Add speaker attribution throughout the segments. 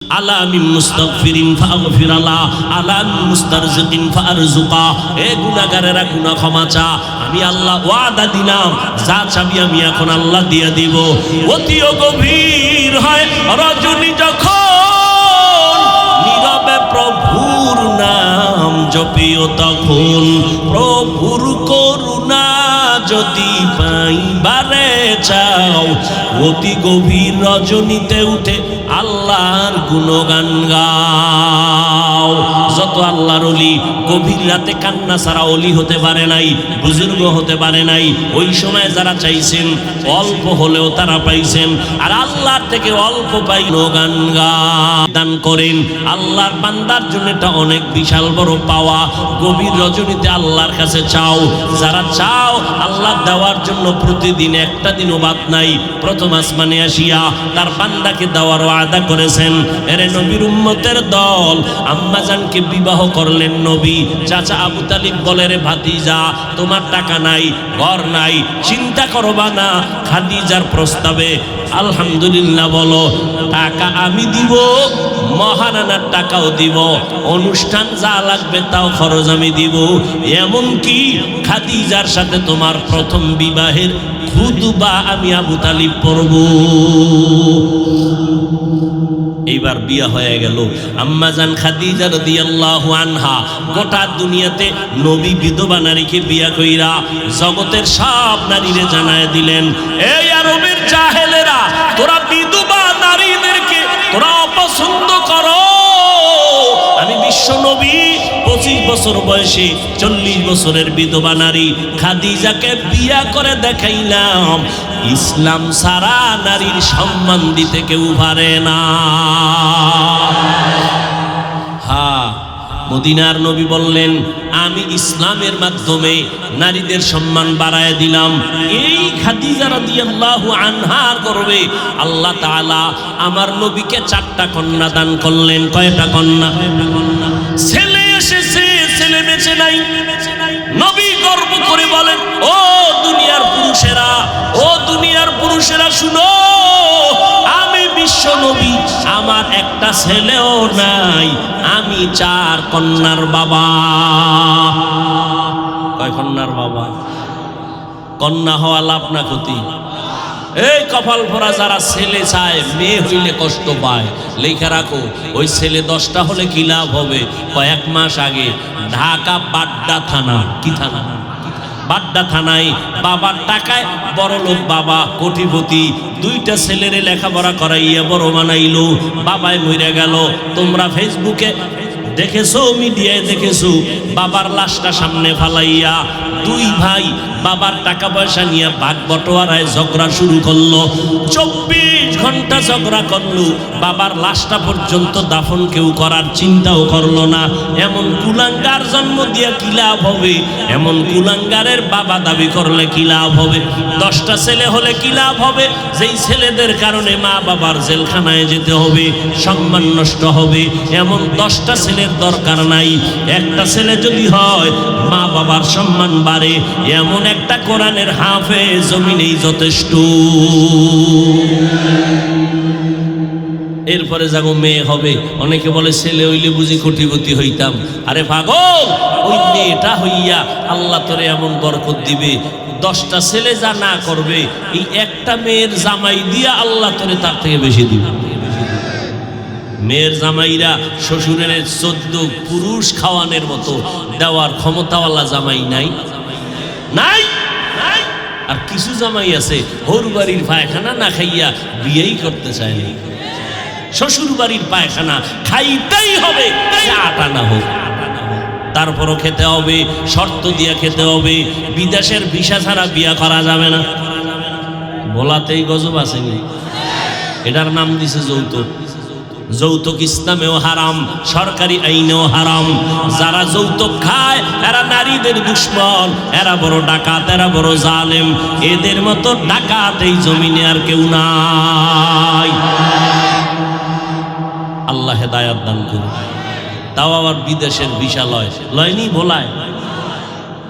Speaker 1: আলা মিন মুস্তাগফিরিন ফাগফির আলা আলা মিন মুস্তারজিকিন ফারজুকা। এ গুনাহগারেরা গুনাহ ক্ষমা চা, আমি আল্লাহ ওয়াদা দিলাম যা চাবি আমি এখন আল্লাহ দিয়ে দিব। অতিও গভীর হয় রজনী যখন নীরবে প্রভুর নাম জপিও তখন, প্রভুর করুণা যদি পাইবারে চাও অতি গভীর রজনীতে উঠে আল্লাহর গুণগান গাও। যত আল্লাহর ওলি গভীর রাতে কান্না ছাড়া ওলি হতে পারে নাই, বুজুর্গ হতে পারে নাই। ওই সময় যারা চাইছেন অল্প হলেও তারা পাইছেন, আর আল্লাহর থেকে অল্প পাই গান দান করেন। আল্লাহর বান্দার জন্য এটা অনেক বিশাল বড় পাওয়া। গভীর রজনীতে আল্লাহর কাছে চাও, যারা চাও আল্লাহ দেওয়ার জন্য প্রতিদিন একটা দিনও বাদ নাই। প্রথম আসমানে আসিয়া তার বান্দাকে দেওয়ার ওয়াদা করেছেন। এরে নবীর উম্মতের দল, আম্মাজানকে বিবাহ করলেন নবী। চাচা আবু তালিব বলে, রে ভাতিজা তোমার টাকা নাই, ঘর নাই, চিন্তা করবা না, খাদিজার প্রস্তাবে আলহামদুলিল্লাহ বলো। টাকা আমি দিব, মহারানার টাকাও দিব, অনুষ্ঠান যা লাগবে তাও খরচ আমি দিব, এমনকি খাদিজার সাথে তোমার প্রথম বিবাহের খুতবা আমি আবু তালিব পড়ব। এইবার বিয়া হয়ে গেল। আম্মাজান খাদিজা রাদিয়াল্লাহু আনহা গোটা দুনিয়াতে নবী বিধবা নারীকে বিয়া কইরা জগতের সব নারীরে জানায় দিলেন, এই আরবের জাহেলেরা, তোরা বিধবা নারীদেরকে তোরা অপছন্দ করো। আমি বিশ্ব নবী 25 বছর বয়সে 40 বছরের বিধবা নারী খাদিজাকে বিয়া করে দেখাইলাম। ইসলাম সারা নারীর সম্মান দিতে কেউ পারে না। হ্যাঁ, মদিনার নবী বললেন, আমি ইসলামের মাধ্যমে নারীদের সম্মান বাড়ায় দিলাম। এই খাদিজা রাদিয়াল্লাহু আনহার গর্বে আল্লাহ তাআলা আমার নবীকে 4টা কন্যা দান করলেন। কয়টা কন্যা? ছেলে এসেছে, ছেলে বেঁচে নাই। নবী গর্ব করে বলেন, ও দুনিয়ার পুরুষেরা, ও দুনিয়ার পুরুষেরা শুনো, আমি বিশ্ব নবী, আমার একটা ছেলেও নাই, আমি 4 কন্যার বাবা। কয় কন্যার বাবা? কন্যা হওয়া লাভ না ক্ষতি? এই কপাল ভরা যারা ছেলে চায়, মেয়ে হইলে কষ্ট পায়, লেখা রাখো, ওই ছেলে 10টা হলে কি লাভ হবে? কয়েক মাস আগে ঢাকা বাড্ডা থানা, কি থানা? বাড্ডা থানায় বাবার টাকায় বড় লোক বাবা কোটিপতি 2টা ছেলেরে লেখাপড়া করাইয়া বড় বানাইলো। বাবায় মরে গেল। তোমরা ফেসবুকে দেখেছো, মিডিয়ায় দেখেছো, বাবার লাশটা সামনে ফালাইয়া 2 ভাই বাবার টাকা পয়সা নিয়ে ভাগ বটোয়ারায় ঝগড়া শুরু করলো। 24 ঘন্টা ঝগড়া করলো, বাবার লাশটা পর্যন্ত দাফন কেউ করার চিন্তাও করলো না। এমন কুলাঙ্গার জন্ম দিয়ে কি লাভ হবে? এমন কুলাঙ্গারের বাবা দাবি করলে কি লাভ হবে? 10টা ছেলে হলে কি লাভ হবে? যেই ছেলেদের কারণে মা বাবার জেলখানায় যেতে হবে, সম্মান নষ্ট হবে, এমন 10টা ছেলের দরকার নাই। একটা ছেলে যদি হয় মা বাবার সম্মান বাড়ে, এমন একটা কোরআনের হাফেজ জমিনেই যথেষ্ট। এরপরে যাগো মেয়ে হবে। অনেকে বলে ছেলে হইলে বুঝি কোটিপতি হইতাম। আরে পাগল, ওই মেয়েটা হইয়া আল্লাহ তোরে এমন বরকত দিবে, 10টা ছেলে যা না করবে, এই একটা মেয়ের জামাই দিয়া আল্লাহ তোরে তার থেকে বেশি দিবে। মেয়ের জামাইরা শ্বশুরের 14 পুরুষ খাওয়ানোর মতো দেওয়ার ক্ষমতাওয়ালা জামাই নাই, নাই। আর কিছু জামাই আছে হোর বাড়ির পায়খানা না খাইয়া বিয়েই করতে চায় না। শ্বশুর বাড়ির পায়খানা খাইতেই হবে, আটা না হোক, তারপরও খেতে হবে, শর্ত দিয়ে খেতে হবে। বিদেশের ভিসা ছাড়া বিয়া করা যাবে না। বলাতেই গজব আসেনি, এটার নাম দিছে যৌতুক। যৌতুক ইসলামেও হারাম, সরকারি আইনেও হারাম। যারা যৌতুক খায় এরা নারীদের দুশ্মন, এরা বড় ডাকাত, এরা বড় জালেম। এদের মতো ডাকাত এই জমিনে আর কেউ নাই। আল্লাহ হেদায়াত দান করুন। তাও আবার বিদেশের ভিসা লয়নি ভোলায়।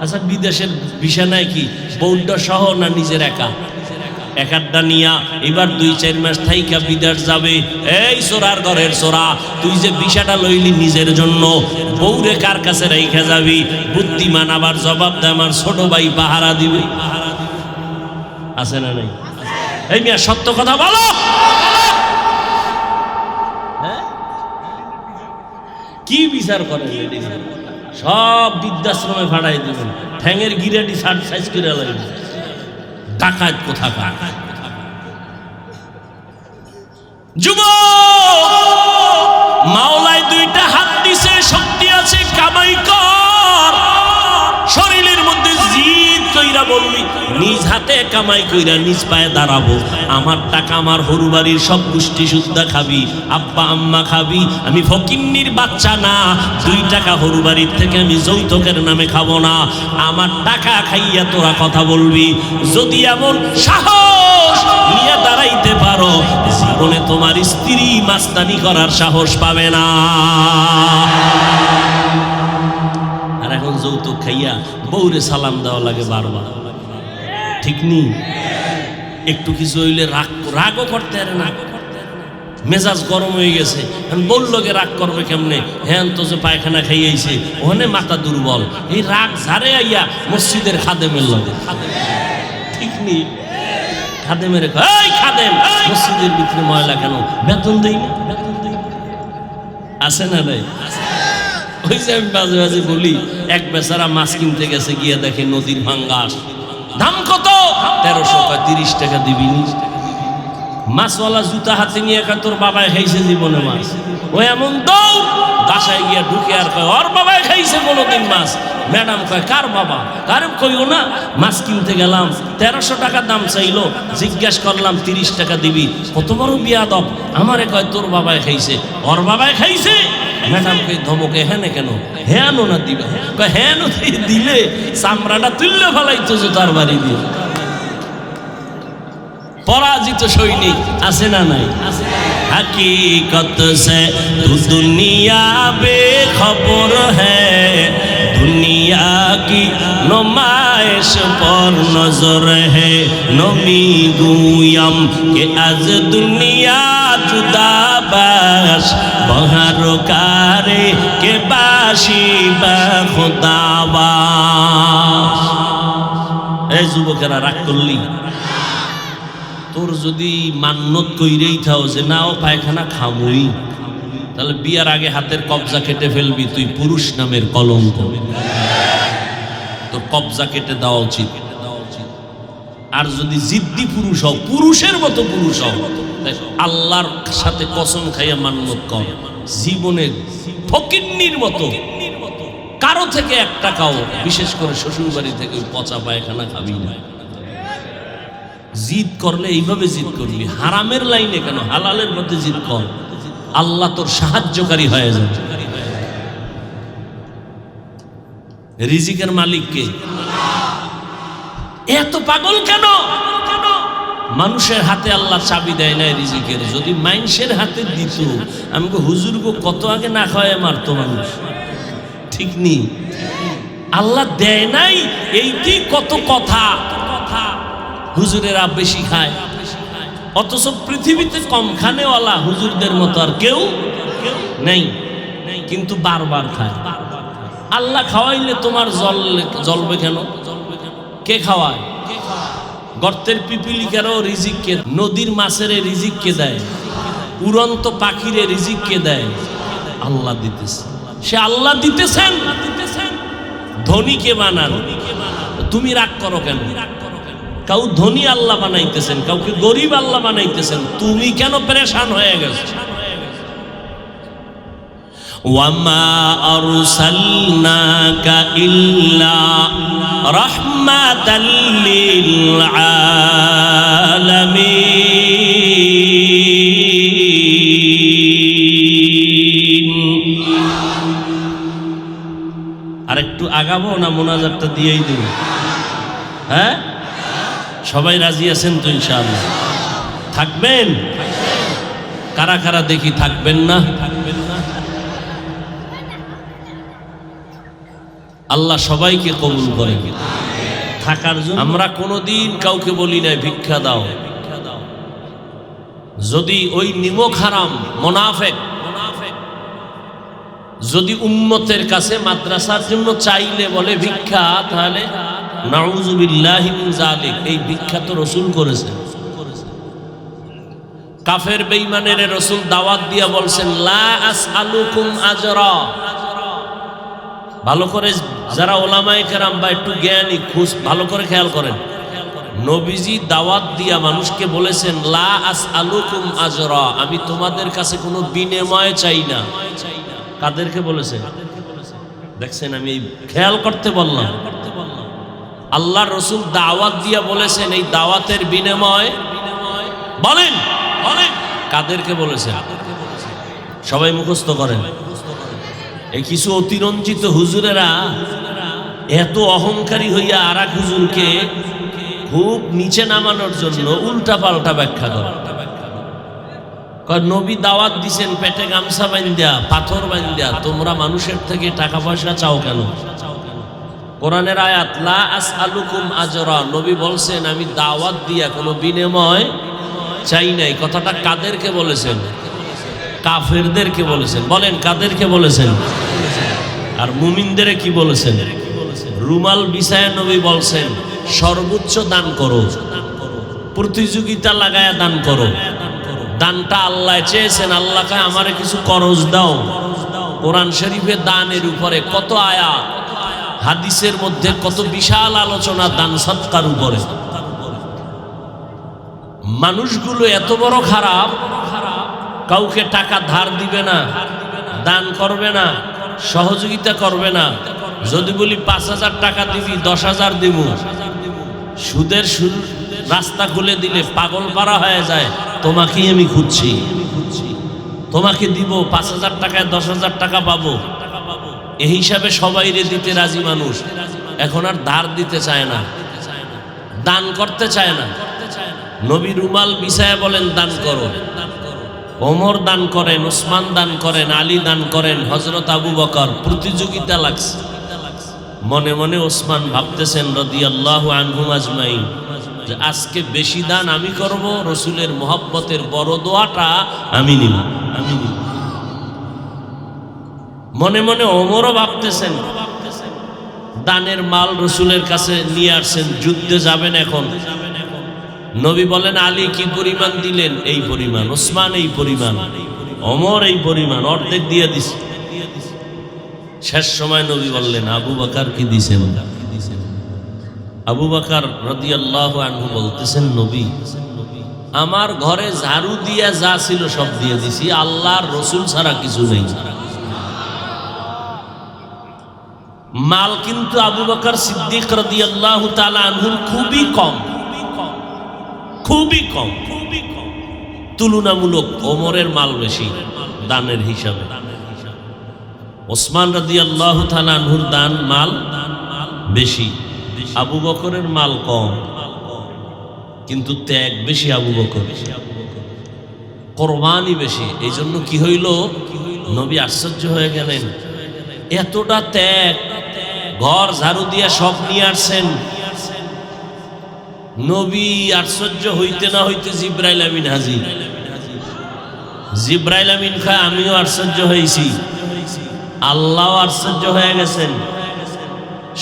Speaker 1: আচ্ছা, বিদেশের ভিসা নেয় কি বৌদ্ধ সহ না নিজের একা? এক আড্ডা নিয়া এবার 2-4 মাস থাইকা বিদেশ যাবে। এই চোরার ঘরের চোরা, তুই যে বিষাটা লইলি নিজের জন্য, বউরে কার কাছে রাইখা যাবি? বুদ্ধিমান আবার জবাব দেয় আমার ছোট ভাই পাহারা দিবে। আছে না নাই? এই মিয়া সত্য কথা বলো। কি বিচার করেন? সব বৃদ্ধাশ্রমে ভাড়াই দিবেন, ঠ্যাঙের গিরাটি সাইজ করে লাগবে। ডাকাত কোথাকার। যুবক, মাওলায় 2টা হাত দিছে, শক্তি আছে, কামাই কর। শরীরের মধ্যে জিদ কইরা বলবি নিজ হাতে কামাই কইরা নিজ পায়ে দাঁড়াবো। আমার টাকা আমার হরু বাড়ির সব গোষ্ঠী সুদ্ধা খাবি, আব্বা আম্মা খাবি। আমি ফকিন্নির বাচ্চা না, 2 টাকা হরু বাড়ির থেকে আমি যৌতুকের নামে খাবো না। আমার টাকা খাইয়া তোরা কথা বলবি। যদি এমন সাহস নিয়ে দাঁড়াইতে পারো, জীবনে তোমার স্ত্রী মাস্তানি করার সাহস পাবে না। আর এখন যৌতুক খাইয়া বউরে সালাম দেওয়া লাগে বারবার, ঠিক নেই? একটু কিছু হইলে রাগও করতে পারে না, মেজাজ গরম হয়ে গেছে। বললোকে রাগ করবে কেমনে? হ্যাঁ তো যে পায়খানা খাইয়াইছে, ওখানে মাথা দুর্বল। এই রাগ ঝাড়ে আইয়া মসজিদের খাদেমের লগে, ঠিক নেই? খাদেমের খাদেম মসজিদের ভিতরে ময়লা কেন? বেতন দেই না, বেতন দেই না। আছে না নাই? ওই যে আমি মাঝে মাঝে বলি, এক বেচারা মাছ কিনতে গেছে, গিয়ে দেখে নদীর ভাঙ্গাস। দাম কত? 1300। 30 টাকা দিবি নি? মাছওয়ালা জুতা হাতে নিয়ে কয় তোর বাবায় খাইছে জীবনে মাছ। ও এমন দৌড়, বাসায় গিয়া ঢুকে আর কয় ওর বাবায় খাইছে কোনোদিন মাছ। ম্যাডাম কয় কার বাবা? কার কইও না, মাছ কিনতে গেলাম, 1300 টাকা দাম চাইলো, জিজ্ঞেস করলাম 30 টাকা দিবি। কত বড় বিয়াদব, আমারে কয় তোর বাবায় খাইছে। ওর বাবায় খাইছে? ম্যাডাম কই ধমকে হ্যাঁ কেন? হ্যাঁ না দিবা? কয় হ্যাঁ দিলে চামড়াটা তুললে ফেলাইতো জুতার বাড়ি দিয়ে। পরাজিত সৈনিক আছে না নাই? হकीकत से तू दुनिया बेखबर है, दुनिया की नुमाइश पर नजर है। नमी गुयम के आज दुनिया जुदा बाश, बहर कारे के बाशी बा खुदाबाश। এই যুবকেরা রাগ করলি? তোর যদি মান্যত কইরেই থাও যে না ও পায়খানা খামুই, তাহলে বিয়ার আগে হাতের কবজা কেটে ফেলবি, তুই পুরুষ নামের কলঙ্ক। তোর কবজা কেটে দেওয়া উচিত। আর যদি জিদ্দি পুরুষ হও, পুরুষের মতো পুরুষ হও, আল্লাহর সাথে কসম খাইয়া মান্যত কর, জীবনে ফকিন্নির মতো কারো থেকে 1 টাকাও, বিশেষ করে শ্বশুর বাড়ি থেকে পচা পায়খানা খাবি না। জিদ করলে এইভাবে জিদ করবি, হারামের লাইনে কেন, হালালের মধ্যে জিদ কর, আল্লাহ তোর সাহায্যকারী হয়ে যাবে। রিজিকের মালিক কে? এত পাগল কেন? মানুষের হাতে আল্লাহ চাবি দেয় না রিজিকের। যদি মানুষের হাতে দিত, আমাকে হুজুর গো কত আগে না খাওয়ায় মারতো মানুষ, ঠিক নেই? আল্লাহ দেয় নাই, এইটি কত কথা। হুজুরেরা বেশি খায়, অথচ পৃথিবীতে কম খানেওয়ালা হুজুরদের মতো আর কেউ নেই, কিন্তু বারবার খায়। আল্লাহ খাওয়াইলে তোমার জ্বলবে কেন? কে খাওয়ায়? গর্তের পিপিলিকারও রিজিক কে? নদীর মাছের রিজিক কে দেয়? উড়ন্ত পাখিরে রিজিক কে দেয়? আল্লাহ দিতেছে। সে আল্লাহ দিতেছেন, ধনীকে বানান। তুমি রাগ করো কেন? কাউ ধনী আল্লাহ বানাইতেছেন, কাউকে গরিব আল্লাহ বানাইতেছেন, তুমি কেন পেরেশান হয়ে গেছো? ওয়ামা আরসালনাকা ইল্লা রাহমাতাল লিল আলামিন। আরেকটু আগাবো না মোনাজাতটা দিয়েই দেব? হ্যাঁ, সবাই রাজি আছেন তো? ইনশাআল্লাহ থাকবেন? কারা কারা দেখি থাকবেন না? আল্লাহ সবাইকে কবুল করে থাকার জন্য। আমরা কোনোদিন কাউকে বলি নাই ভিক্ষা দাও, যদি ওই নিমক হারাম মুনাফিক যদি উম্মতের কাছে মাদ্রাসার জন্য চাইলে বলে ভিক্ষা, তাহলে নাউযুবিল্লাহি মিন যালিক, এই ভিক্ষা তো রাসূল করেছেন। কাফের বেঈমানের রাসূল দাওয়াত দিয়া বলছেন লা আসআলুকুম আজরা। ভালো করে যারা ওলামায়ে কেরাম বা একটু জ্ঞানী খুশ ভালো করে খেয়াল করেন, নবীজি দাওয়াত দিয়া মানুষকে বলেছেন লা আসআলুকুম আজরা, আমি তোমাদের কাছে কোনো বিনিময় চাই না। কাদেরকে বলেছেন দেখছেন? আমি খেয়াল করতে বললাম, আল্লাহর রাসূল দাওয়াত দিয়া বলেছেন, এই দাওয়াতের বিনিময় বলেন কাদেরকে বলেছেন? সবাই মুখস্থ করেন। এই কিছু অতিরঞ্জিত হুজুরেরা এত অহংকারী হইয়া আর এক হুজুরকে খুব নিচে নামানোর জন্য উল্টা পাল্টা ব্যাখ্যা করে। নবী দাওয়াত দিছেন পেটে গামছা বান্ধা পাথর বান্ধা, তোমরা মানুষের থেকে টাকা পয়সা চাও কেন? কোরআনের আয়াত লা আসআলুকুম আজরা, নবী বলছেন আমি দাওয়াত দিয়া কোনো বিনিময় চাই নাই। কথাটা কাদেরকে বলেছেন? কাফেরদেরকে বলেছেন। বলেন কাদেরকে বলেছেন? আর মুমিনদের কি বলেছেন? রুমাল বিছায়া নবী বলছেন সর্বোচ্চ দান করো, প্রতিযোগিতা লাগায়া দান করো। দানটা আল্লাহ চেয়েছেন, আল্লাহকে আমারে কিছু করজ দাও। কোরআন শরীফে দানের উপরে কত আয়াত, হাদিসের মধ্যে কত বিশাল আলোচনা দান সৎকার উপরে। মানুষগুলো এত বড় খারাপ, কাউকে টাকা ধার দিবে না, দান করবে না, সহযোগিতা করবে না। যদি বলি 5,000 টাকা দিবি, 10,000 দিব, সুদের রাস্তা খুলে দিলে পাগল পারা হয়ে যায়। তোমাকেই আমি খুঁজছি, তোমাকে দিব, 5,000 টাকায় 10,000 টাকা পাবো, এই হিসাবে সবাই রে দিতে রাজি মানুষ। এখন আর ধার দিতে চায় না, দান করতে চায় না। নবী রুমাল বিছায়া বলেন দান করো। ওমর দান করেন, ওসমান দান করেন, আলী দান করেন, হযরত আবু বকর। প্রতিযোগিতা লাগছে। মনে মনে ওসমান ভাবতেছেন রাদিয়াল্লাহু আনহুম আজমাইন যে আজকে বেশি দান আমি করব, রসুলের মহব্বতের বড় দোয়াটা আমি নিব। মনে মনে ওমরও ভাবতেছেন দানের মাল রসুলের কাছে নিয়ে আসছেন, যুদ্ধে যাবেন এখন। নবী বলেন আলী কি পরিমাণ দিলেন? এই পরিমাণ। ওসমান এই পরিমাণ, ওমর এই পরিমাণ, অর্ধেক দিয়ে দিছে। শেষ সময় নবী বললেন আবু বকর কি দিছেন? আবু বকর রাদিয়াল্লাহু আনহু বলতেছেন নবী আমার ঘরে ঝাড়ু দিয়া যা ছিল সব দিয়ে দিছি, আল্লাহর রসুল ছাড়া কিছু নেই। মাল কিন্তু আবু বকর সিদ্দিক রাদিয়াল্লাহু তাআলা আনহুর খুবই কম, খুবই কম। তুলনামূলক ওমরের মাল বেশি দানের হিসাবে। ওসমান রাদিয়াল্লাহু তাআলা আনহুর দান মাল বেশি, আবু বকরের মাল কম, কিন্তু ত্যাগ বেশি আবু বকর, কোরবানি বেশি। এই জন্য কি হইল, নবী আশ্চর্য হয়ে গেলেন, এতটা ত্যাগ, ঘর ঝাড়ু দিয়া সব নিয়ে আসছেন। নবী আশ্চর্য হইতে না হইতে জিব্রাইল আমিন হাজির। জিব্রাইল আমিন খায় আমিও আশ্চর্য হয়েছি, আল্লাহ আশ্চর্য হয়ে গেছেন।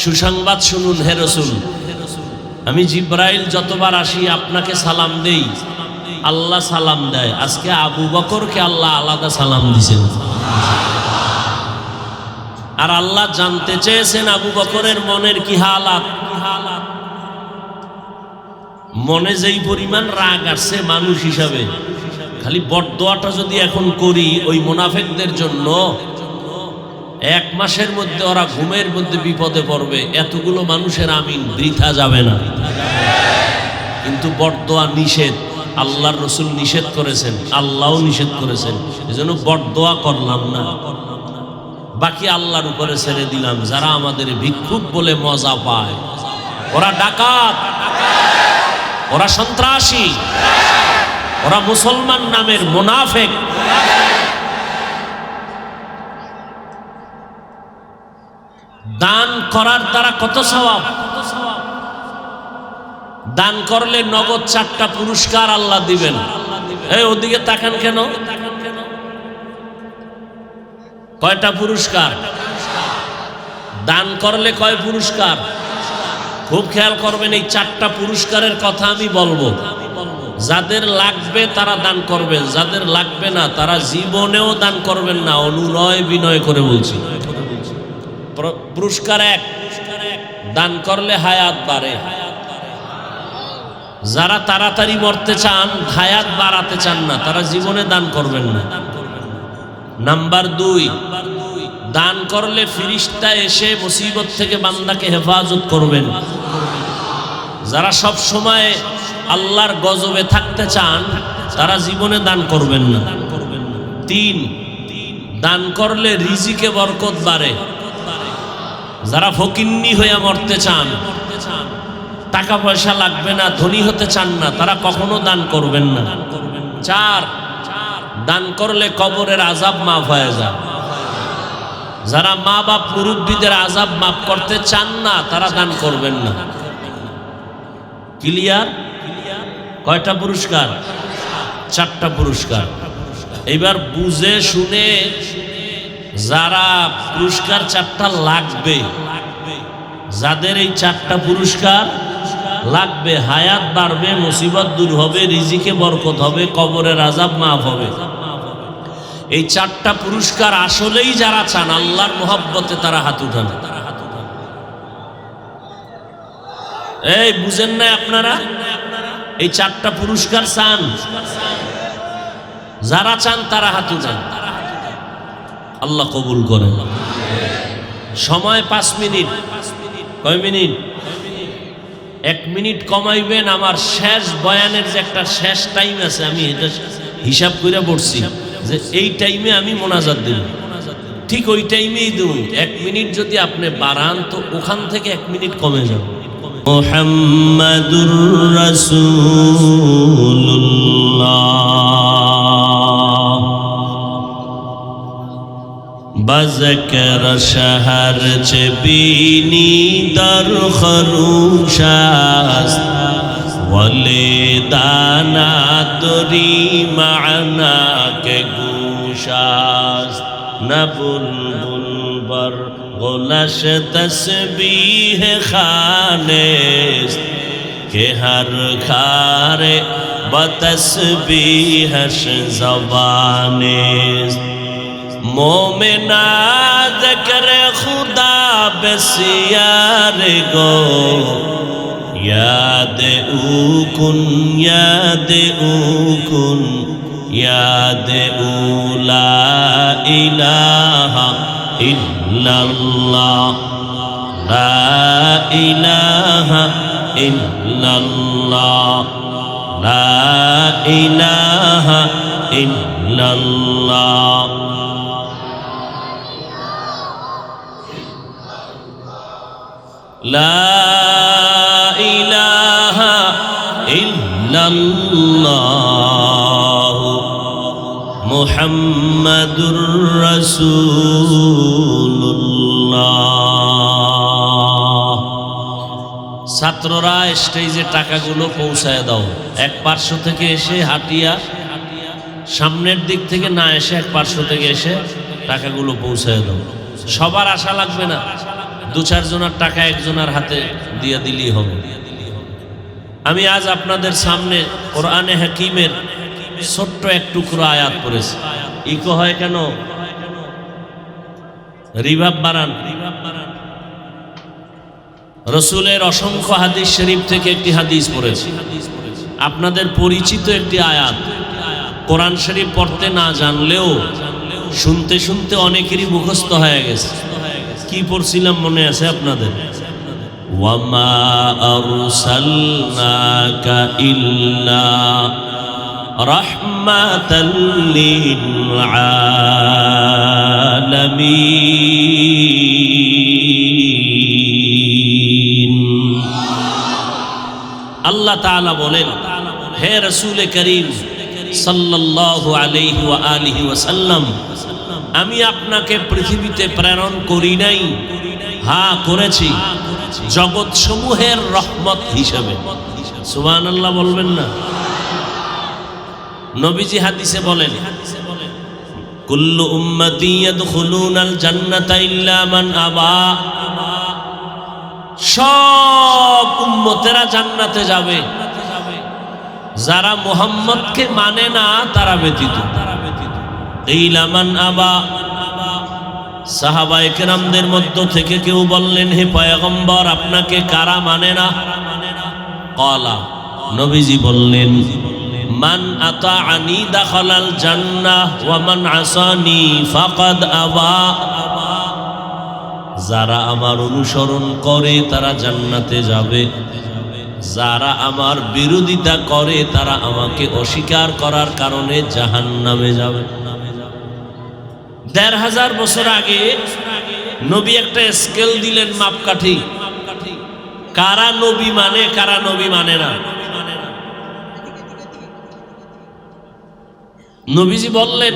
Speaker 1: সুসংবাদ শুনুন হে রাসূল, আমি জিব্রাইল যতবার আসি আপনাকে সালাম দেই, আল্লাহ সালাম দেয়। আজকে আবু বকরকে আল্লাহ আলাদা সালাম দিয়েছেন। আর আল্লাহ জানতে চেয়েছেন আবু বকরের মনের কি হালাত। মনে যেই পরিমাণ রাগ আসছে মানুষ হিসাবে, খালি বদদোয়াটা যদি এখন করি ওই মুনাফিকদের জন্য, 1 মাসের মধ্যে ওরা ঘুমের মধ্যে বিপদে পড়বে। এতগুলো মানুষের আমিন বৃথা যাবে না। কিন্তু বদদোয়া নিষেধ, আল্লাহর রসুল নিষেধ করেছেন, আল্লাহও নিষেধ করেছেন। এজন্য বদদোয়া করলাম না, বাকি আল্লাহর উপরে ছেড়ে দিলাম। যারা আমাদের ভিক্ষুক বলে মজা পায়, ওরা ডাকাত, ওরা সন্ত্রাসী, ওরা মুসলমান নামের মুনাফিক। দান করার দ্বারা কত সওয়াব! দান করলে নগদ 4টা পুরস্কার আল্লাহ দিবেন। এই ওদিকে তাকান কেন? কয়টা পুরস্কার? দান করলে কয় পুরস্কার? খুব খেয়াল করবেন, এই 4টা পুরস্কারের কথা আমি বলবো। যাদের লাগবে তারা দান করবেন, যাদের লাগবে না তারা জীবনেও দান করবেন না, অনুনয় বিনয় করে বলছি। পুরস্কার 1, দান করলে হায়াত বাড়ে। যারা তাড়াতাড়ি মরতে চান, হায়াত বাড়াতে চান না, তারা জীবনে দান করবেন না। নাম্বার 2, দান করলে ফেরেশতা এসে মুসিবত থেকে বান্দাকে হেফাজত করবেন। যারা সব সময় আল্লাহর গজবে থাকতে চান তারা জীবনে দান করবেন না। 3, দান করলে রিজিকে বরকত বাড়ে। যারা ফকিন্নি হয়ে মরতে চান, টাকা পয়সা লাগবে না, ধনী হতে চান না, তারা কখনো দান করবেন না। 4, দান করলে কবরের আযাব মাফ হয়ে যায়। যারা মা বাপ মুরব্বীদের আযাব মাফ করতে চান না তারা দান করবেন না। ক্লিয়ার? কয়টা পুরস্কার? 4টা পুরস্কার। এবার বুঝে শুনে যারা পুরস্কার 4টা লাগবে, যাদের এই 4টা পুরস্কার লাগবে, হায়াত বাড়বে, মুসিবত দূর হবে, রিজিকে বরকত হবে, কবরের আযাব মাফ হবে, এই 4টা পুরস্কার আসলেই যারা চান আল্লাহর মহব্বতে তারা হাত উঠান। এই বুঝেন না আপনারা? এই 4টা পুরস্কার চান? যারা চান তারা হাত উঠান, আল্লাহ কবুল করেন। সময় 5 মিনিট। কয় মিনিট? 1 মিনিট কমাইবেন। আমার শেষ বয়ানের যে একটা শেষ টাইম আছে, আমি এটা হিসাব করে পড়ছি যে এই টাইমে আমি মোনাজাত দেব, ঠিক ওই টাইমেই দেব। 1 মিনিট যদি আপনি বাড়ান তো ওখান থেকে 1 মিনিট কমে যাবে। মুহাম্মাদুর রাসূলুল্লাহ বাযকর শহর চবিনি দর খরুশাস ওয়ালে দানা তরি মানা কে গুশাস না বুলবুল বর গোলশ তসবীহ খানেস কে হর খারে বতসবীহশ জবানেস मोमिना ज़िक्र खुदा बसियार गो याद उकुन याद उकुन याद उला इलाहा इल्लल्लाह ला इलाहा इल्लल्लाह ला इलाहा इल्लल्लाह লা ইলাহা ইল্লাল্লাহ মুহাম্মাদুর রাসূলুল্লাহ। ছাত্ররা স্টেজে টাকাগুলো পৌঁছায় দাও। এক পার্শ্ব থেকে এসে হাটিয়া, সামনের দিক থেকে না এসে এক পার্শ্ব থেকে এসে টাকাগুলো পৌঁছায় দাও। সবার আশা লাগবে না, 2-4 জনের টাকা একজনের হাতে দিয়ে দিলেই হবে। আমি আজ আপনাদের সামনে কোরআনে হাকিমের ছোট্ট এক টুকরো আয়াত পড়েছি। ইকো হয় কেন? রিভাব বাড়ান। রসুলের অসংখ্য হাদিস শরীফ থেকে একটি হাদিস পড়েছি। আপনাদের পরিচিত একটি আয়াত, কোরআন শরীফ পড়তে না জানলেও শুনতে শুনতে অনেকেরই মুখস্থ হয়ে গেছে। কি পড়ছিলাম মনে আছে আপনাদের? ওয়ামা আরসালনাকা ইল্লা রাহমাতাল লিল আলামিন। আল্লাহ তাআলা বলেন, হে রাসূল করিম সাল্লাল্লাহু আলাইহি ওয়া আলিহি ওয়াসাল্লাম, আমি আপনাকে পৃথিবীতে প্রেরণ করি নাই, হ্যাঁ করেছি জগৎ সমূহের রহমত হিসেবে। সুবহানাল্লাহ বলবেন না? নবীজি হাদিসে বলেন, কুল্লু উম্মতি ইয়াদখুলুনাল জান্নাতা ইল্লা মান আবা, সব উম্মতেরা জান্নাতে যাবে, যারা মুহাম্মদকে মানে না তারা ব্যতীত। ইল্লা মান আবা, সাহাবায়ে কেরামদের মধ্য থেকে কেউ বললেন, হে পয়গম্বর, আপনাকে কারা মানে না? ক্বালা, নবীজি বললেন, মান আতাআনি দাখালাল জান্নাহ ওয়া মান আসানি ফাকাদ আবা, যারা আমার অনুসরণ করে তারা জান্নাতে যাবে, যারা আমার বিরোধিতা করে তারা আমাকে অস্বীকার করার কারণে জাহান্নামে যাবে। ১৫০০ বছর আগে নবী একটা স্কেল দিলেন, মাপকাঠি, কারা নবী মানে কারা নবী মানে না। নবীজি বললেন,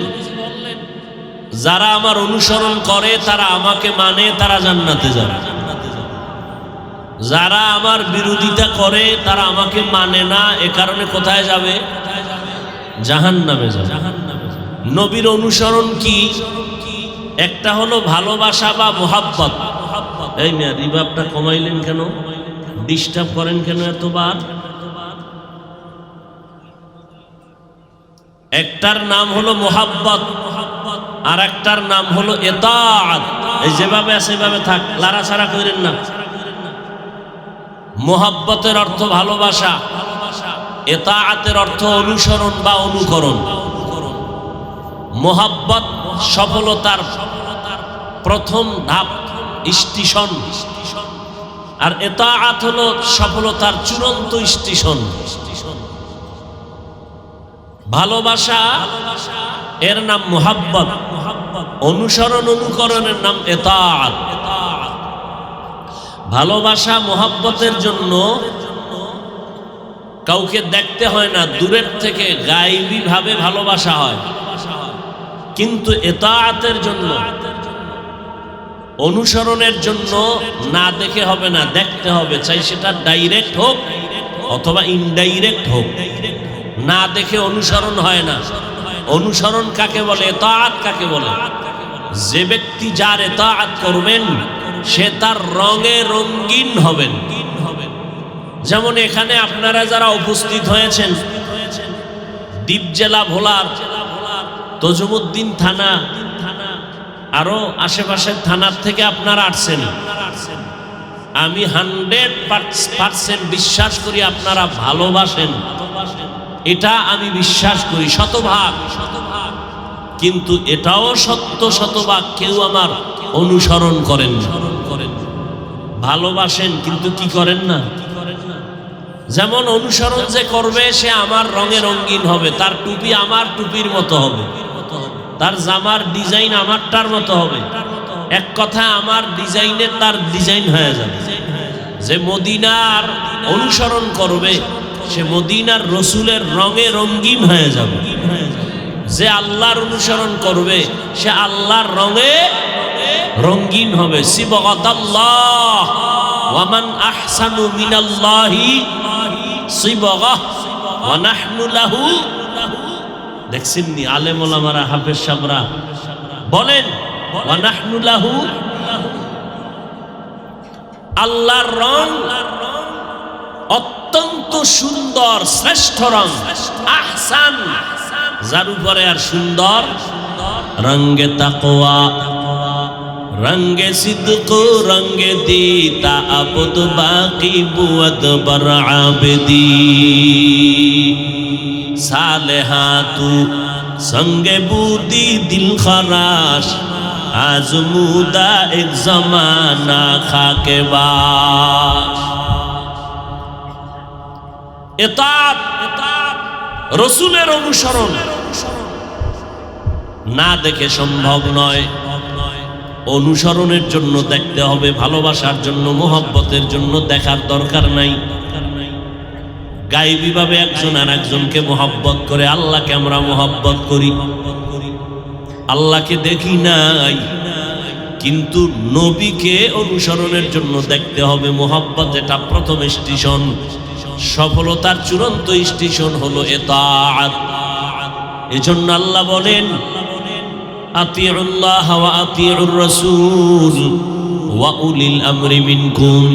Speaker 1: যারা আমার অনুসরণ করে তারা আমাকে মানে তারা জান্নাতে যাবে, যারা আমার বিরোধিতা করে তারা আমাকে মানে না, এ কারণে কোথায় যাবে? জাহান্নামে যাবে। নবীর অনুসরণ কি? একটা হলো ভালোবাসা বা মুহাব্বত। এই মিয়া, রিভাবটা কমাইলেন কেন? ডিস্টার্ব করেন কেন এতবার? একটার নাম হলো মুহাব্বত, আর একটার নাম হলো ইতাআত। এই যেভাবে আছে সেভাবে থাক, লাড়াছাড়া করেন না। মুহাব্বতের অর্থ ভালোবাসা, ইতাআতের অর্থ অনুসরণ বা অনুকরণ। মুহাব্বত সফলতার প্রথম ধাপ, স্টেশন, আর ইতাআত হলো সফলতার চূড়ান্ত স্টেশন। ভালোবাসা এর নাম মুহাব্বত, অনুসরণ অনুকরণের নাম ইতাআত। ভালোবাসা মুহাব্বতের জন্য কাউকে দেখতে হয় না, দূরের থেকে গায়েবী ভাবে ভালোবাসা হয়। কিন্তু ইতাআতের জন্য, অনুসরণের জন্য না দেখে হবে না, দেখতে হবে, চাই সেটা ডাইরেক্ট হোক অথবা ইনডাইরেক্ট হোক। না দেখে অনুসরণ হয় না। অনুসরণ কাকে বলে? ইতাআত কাকে বলে? যে ব্যক্তি যার ইতাআত করবেন সে তার রঙে রঙিন হবেন। যেমন এখানে আপনারা যারা উপস্থিত হয়েছেন, দ্বীপ জেলা ভোলার তজুমুদ্দিন থানা, আরো আশেপাশের থানার থেকে আপনারা আসছেন, আমি 100% বিশ্বাস করি আপনারা ভালোবাসেন, এটা আমি বিশ্বাস করি শতভাগ। কিন্তু এটাও সত্য শতভাগ, কেউ আমার অনুসরণ করেন, ভালোবাসেন কিন্তু কি করেন না। যেমন অনুসরণ যে করবে সে আমার রঙে রঙিন হবে, তার টুপি আমার টুপির মতো হবে, তার জামার ডিজাইন আমারটার মতো হবে, এক কথা আমার ডিজাইনে তার ডিজাইন হয়ে যাবে। যে মদিনার অনুসরণ করবে সে মদিনার রসুলের রঙে রঙিন হয়ে যাবে। যে আল্লাহর অনুসরণ করবে সে আল্লাহর রঙে রঙিন হবে। সিবগাতাল্লাহ ওয়া মান আহসানু মিনাল্লাহি সিবগাহ ওয়া নাহনু লাহু। দেখছেন নি আলেম ওলামারা, হাফেজ সাহেবরা বলেন ওয়া নাহনু লাহু। আল্লাহর রং অত্যন্ত সুন্দর, শ্রেষ্ঠ রং, আহসান, যার উপরে আর সুন্দর, রঙ্গে তাকওয়া, রঙ্গে সিদক, রঙ্গে দিতা আবদ বাকি বুয়দ বর আবেদি, সালেহাতু সঙ্গে বুদি দিল খরাশ, আজমুদা এক জমানা খাকে বাস। ইতাআত, রসুলের অনুসরণ না দেখে সম্ভব নয়। অনুসরণের জন্য দেখতে হবে, ভালোবাসার জন্য, মোহব্বতের জন্য দেখার দরকার নাই। গায়েবী ভাবে একজন আর একজনকে মোহব্বত করে, আল্লাহকে আমরা মোহব্বত করি, আল্লাহকে দেখি নাই, কিন্তু নবীকে অনুসরণের জন্য দেখতে হবে। মোহব্বত এটা প্রথম স্টেশন, সফলতার চূড়ান্ত স্টেশন হলো ইতাআত। এজন্য আল্লাহ বলেন আতিউল্লাহ ওয়া আতিউর রাসূল ওয়া উলিল আমরি মিনকুম,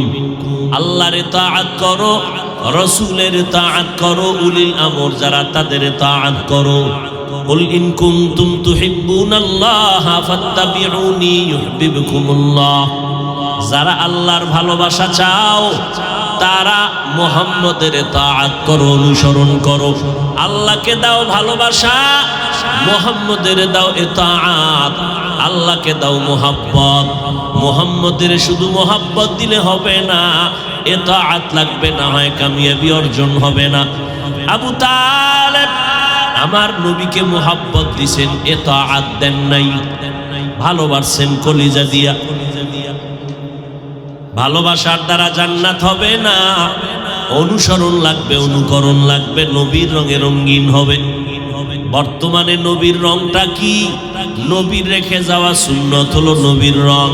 Speaker 1: আল্লাহর তাআত করো, রাসূলের তাআত করো, উলিল আমর যারা তাদের তাআত করো। কুল ইন কুনতুম তুহিব্বুনাল্লাহা ফাত্তাবিউনি ইউহিব্বুকুমুল্লাহ, যারা আল্লাহর ভালোবাসা চাও তারা মুহাম্মদের তাআত করো, অনুসরণ করো। আল্লাহকে দাও ভালোবাসা, মুহাম্মদের দাও ইতাআত। আল্লাহকে দাও মুহাব্বত, মুহাম্মদের শুধু মুহাব্বত দিলে হবে না, ইতাআত লাগবে, না হয় কামিয়াবি অর্জন হবে না। আবু তালেব আমার নবীকে মুহাব্বত দিছেন, ইতাআত দেন নাই, ভালোবাসছেন কলিজা দিয়া। ভালোবাসার দ্বারা জান্নাত হবে না, অনুসরণ লাগবে, অনুকরণ লাগবে, নবীর রঙে রঙিন হবে। বর্তমানে নবীর রংটা কি? নবীর রেখে যাওয়া সুন্নত হলো নবীর রং।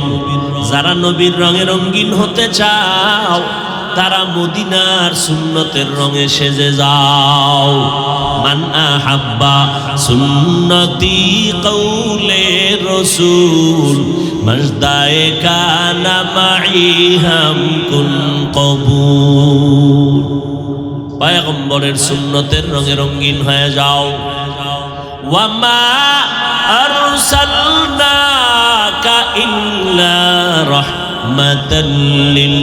Speaker 1: যারা নবীর রঙে রঙিন হতে চাও তারা মদিনার সুন্নতের রঙে সেজে যাও। মান আহাব্বা সুন্নতি কৌলে রসুল মজদায়ে কানা মাই হাম কুন কবুল। পয়গম্বরের সুন্নতের রঙে রঙিন হয়ে যাও। ওয়ামা আরসালনাকা ইল্লা রাহমাতাল লিল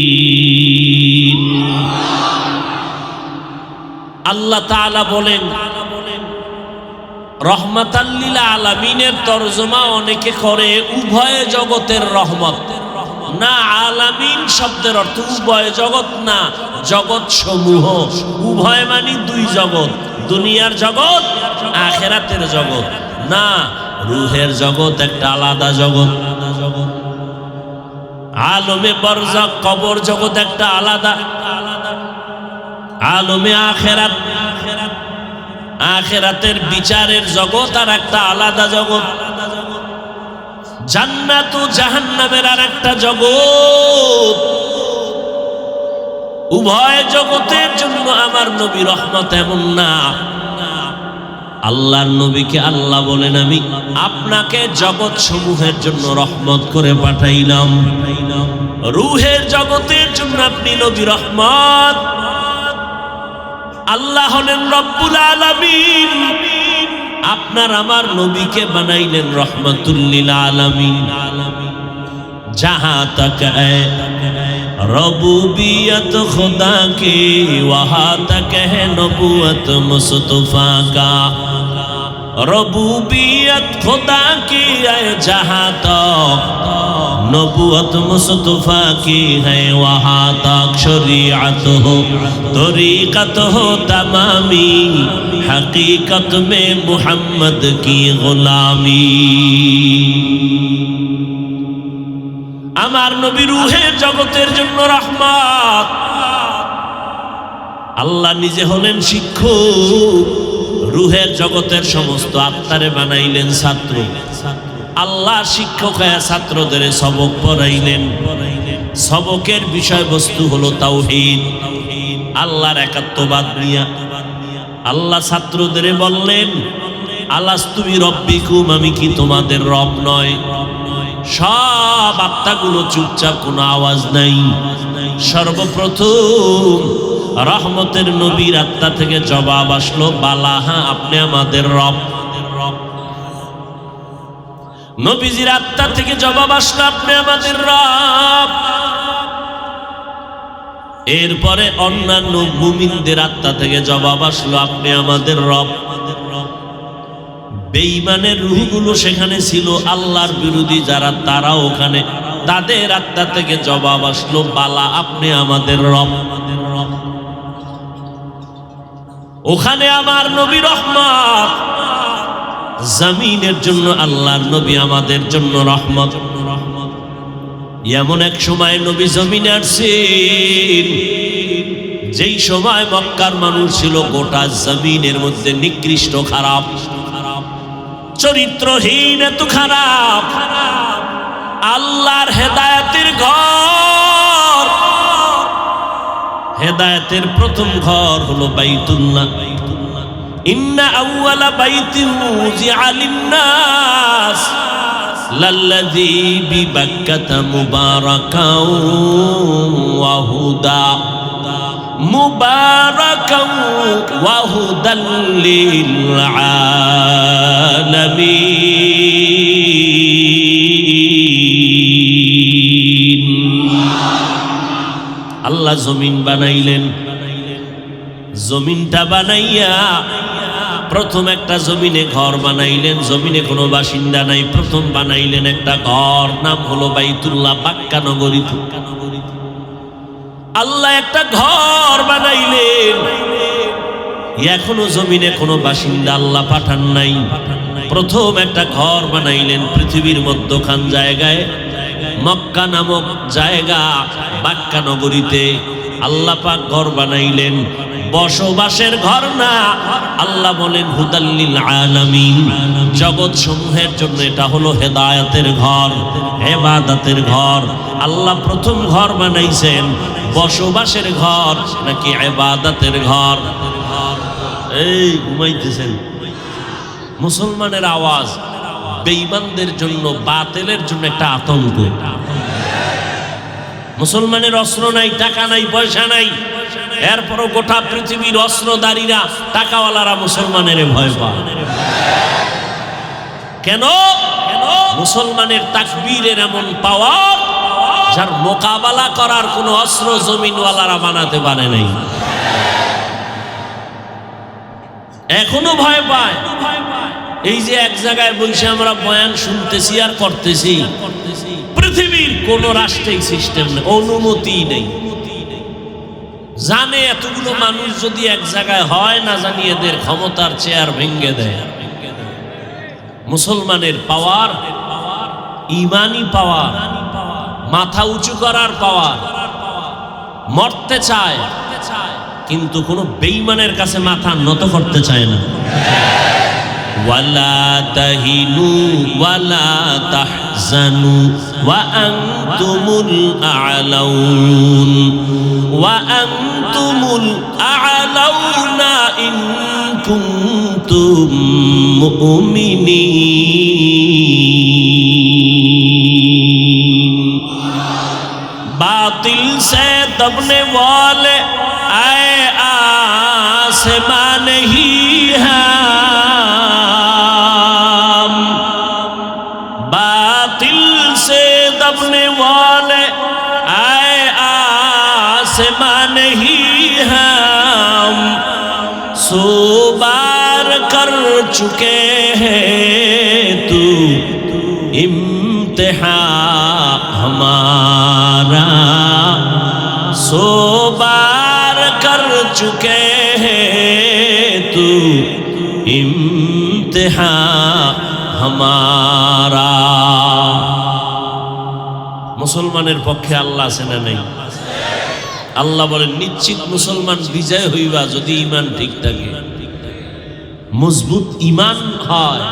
Speaker 1: আলামিন। আল্লাহ তাআলা বলেন রহমাতাল লিল আলামিনের তরজমা অনেকে করে উভয় জগতের রহমত, না আলামিন শব্দের অর্থ উভয় জগৎ না, জগৎ সমূহ। উভয় মানে দুই জগৎ, দুনিয়ার জগৎ, আখিরাতের জগৎ না। রূহের জগৎ একটা আলাদা জগৎ, আলমে বরজাখ কবর জগৎ একটা আলাদা, আলমে আখিরাত, আখিরাতের বিচারের জগৎ আর একটা আলাদা জগৎ, জান্নাত ও জাহান্নামের আর একটা জগৎ। উভয় জগতের জন্য আমার নবী রহমত এমন না। আল্লাহর নবীকে আল্লাহ বলেন আমি আপনাকে জগৎ সমূহের জন্য রহমত করে পাঠাইলাম। রূহের জগতের জন্য আপনি নবী রহমত। আল্লাহ হলেন রব্বুল আলামিন, আপনার আমার নবীকে বানাইলেন রহমাতুল লিল আলামিন। जहाँ तक है रबूबियत खुदा की वहाँ तक है नबूवत मुस्तफा का। रबूबियत खुदा की है जहाँ तक नबूवत मुस्तफा की है वहाँ तक शरीयत हो तरीक़त हो तमामी हकीकत में मुहम्मद की गुलामी। আমার নবী রূহের জগতের জন্য রহমত। আল্লাহ নিজে হলেন শিক্ষক, রূহের জগতের সমস্ত আত্মারে বানাইলেন ছাত্র। আল্লাহ শিক্ষক হয়ে ছাত্রদের সবক পড়াইলেন। সবকের বিষয়বস্তু হলো তাওহীদ, আল্লাহর একাত্মবাদ নিয়ে। আল্লাহ ছাত্রদের বললেন আলাস্তু বিরব্বিকুম, আমি কি তোমাদের রব নয়? সব আত্মাগুলো চুপচাপ, কোনো আওয়াজ নাই। সর্বপ্রথম রহমতের নবীর আত্মা থেকে জবাব আসলো বালা, হ্যাঁ আপনি আমাদের রব। নবীজির আত্মা থেকে জবাব আসলো আপনি আমাদের রব। এরপরে অন্যান্য মুমিনদের আত্মা থেকে জবাব আসলো আপনি আমাদের রব। বেঈমানের রূহগুলো সেখানে ছিল, আল্লাহর বিরোধী যারা তারা ওখানে, তাদের আত্মা থেকে জবাব আসলো বালা আপনি আমাদের রব। ওখানে আমার নবী রহমত, জমিনের জন্য আল্লাহর নবী আমাদের জন্য রহমত। এমন এক সময় নবী জমিনে আসছেন যেই সময় মক্কার মানুষ ছিল গোটা জমিনের মধ্যে নিকৃষ্ট, খারাপ, চরিত্রহীন, এত খারাপ। আল্লাহর হেদায়েতের ঘর হেদায়েতের প্রথম ঘর হলো বাইতুল্লাহ। ইন্না আউওয়ালা বাইতিন উযিআ লিন-নাস লাল্লাযী বিবাক্কাতা মুবারাকাও ওয়া হুদা মুবারাকাও ওয়া হুদাল লিল আলামিন। আল্লাহ জমিন বানাইলেন, জমিনটা বানাইয়া প্রথম একটা জমিনে ঘর বানাইলেন। জমিনে কোনো বাসিন্দা নাই, প্রথম বানাইলেন একটা ঘর, নাম হলো বাইতুল্লাহ, বাক্কা নগরীতে। আল্লাহ একটা ঘর বানাইলেন, এখনো জমিনে কোনো বাসিন্দা আল্লাহ পাঠান নাই। প্রথম একটা ঘর বানাইলেন পৃথিবীর মধ্যখান জায়গায়, মক্কা নামক জায়গা, বাক্কা নগরীতে আল্লাহ পাক ঘর বানাইলেন। বসবাসের ঘর না, আল্লাহ বলেন হুদাল্লিল আলামিন, জগৎ সমূহের জন্য এটা হলো হেদায়েতের ঘর, ইবাদতের ঘর। আল্লাহ প্রথম ঘর বানাইছেন বসবাসের ঘর নাকি ইবাদতের ঘর? এই ঘুমাইতেছেন? মুসলমানের আওয়াজ বেঈমানদের জন্য, বাতিলের জন্য একটা আতঙ্ক। মুসলমানের অস্ত্র নাই, টাকা নাই, পয়সা নাই, এরপরও গোটা পৃথিবীর অস্ত্রধারীরা, টাকাওয়ালারা মুসলমানের ভয় পায়। কেন? মুসলমানের তাকবীরের এমন পাওয়ার, যার মোকাবেলা করার কোনো অস্ত্র জমিনওয়ালারা বানাতে পারে নাই। এখনো ভয় পায়। এই যে এক জায়গায় বসে আমরা বয়ান শুনতেছি আর করতেছি, পৃথিবীর কোন রাষ্ট্রেই সিস্টেম নেই, অনুমতি নেই। জানে এতগুলো মানুষ যদি এক জায়গায় হয়, না জানি এদের ক্ষমতার চেয়ার ভেঙ্গে দেয়। মুসলমানের পাওয়ার, ইমানি পাওয়ার, মাথা উঁচু করার পাওয়ার। মরতে চায় কিন্তু কোনো বেঈমানের কাছে মাথা নত করতে চায় না। ওয়ালা তাহিনু ওয়ালা তাহজানু ওয়া আনতুমুল আ'লাউন ওয়া আনতুমুল আ'লাউনা ইন কুনতুম মুমিনিন। बातिल से दबने वाले आए आसमान ही हम, बातिल से दबने वाले आए आसमान ही हम, सो बार कर चुके हैं तू इम्तिहान हमारा, सो बार कर चुके हैं तू इम्तिहान हमारा। মুসলমানের পক্ষে আল্লাহ আছে না নেই? আল্লাহ বলেন নিশ্চিত মুসলমান বিজয় হইবা যদি ঈমান ঠিক থাকে, মজবুত ঈমান হয়।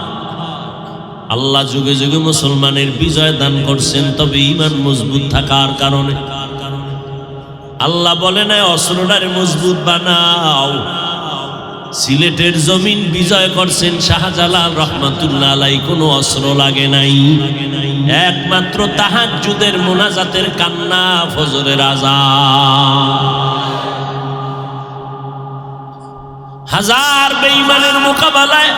Speaker 1: আল্লাহ যুগে যুগে মুসলমানের বিজয় দান করছেন, তবে ঈমান মজবুত থাকার কারণে। আল্লাহ বলে না অস্ত্রটারে মজবুত বানাও। সিলেটের জমিন বিজয় করছেন শাহজালাল রহমাতুল্লাহ আলাইহি, কোনো অস্ত্র লাগে নাই, একমাত্র তাহাজ্জুদের মোনাজাতের কান্না, ফজরের আযান। হাজার বেঈমানের মোকাবেলায়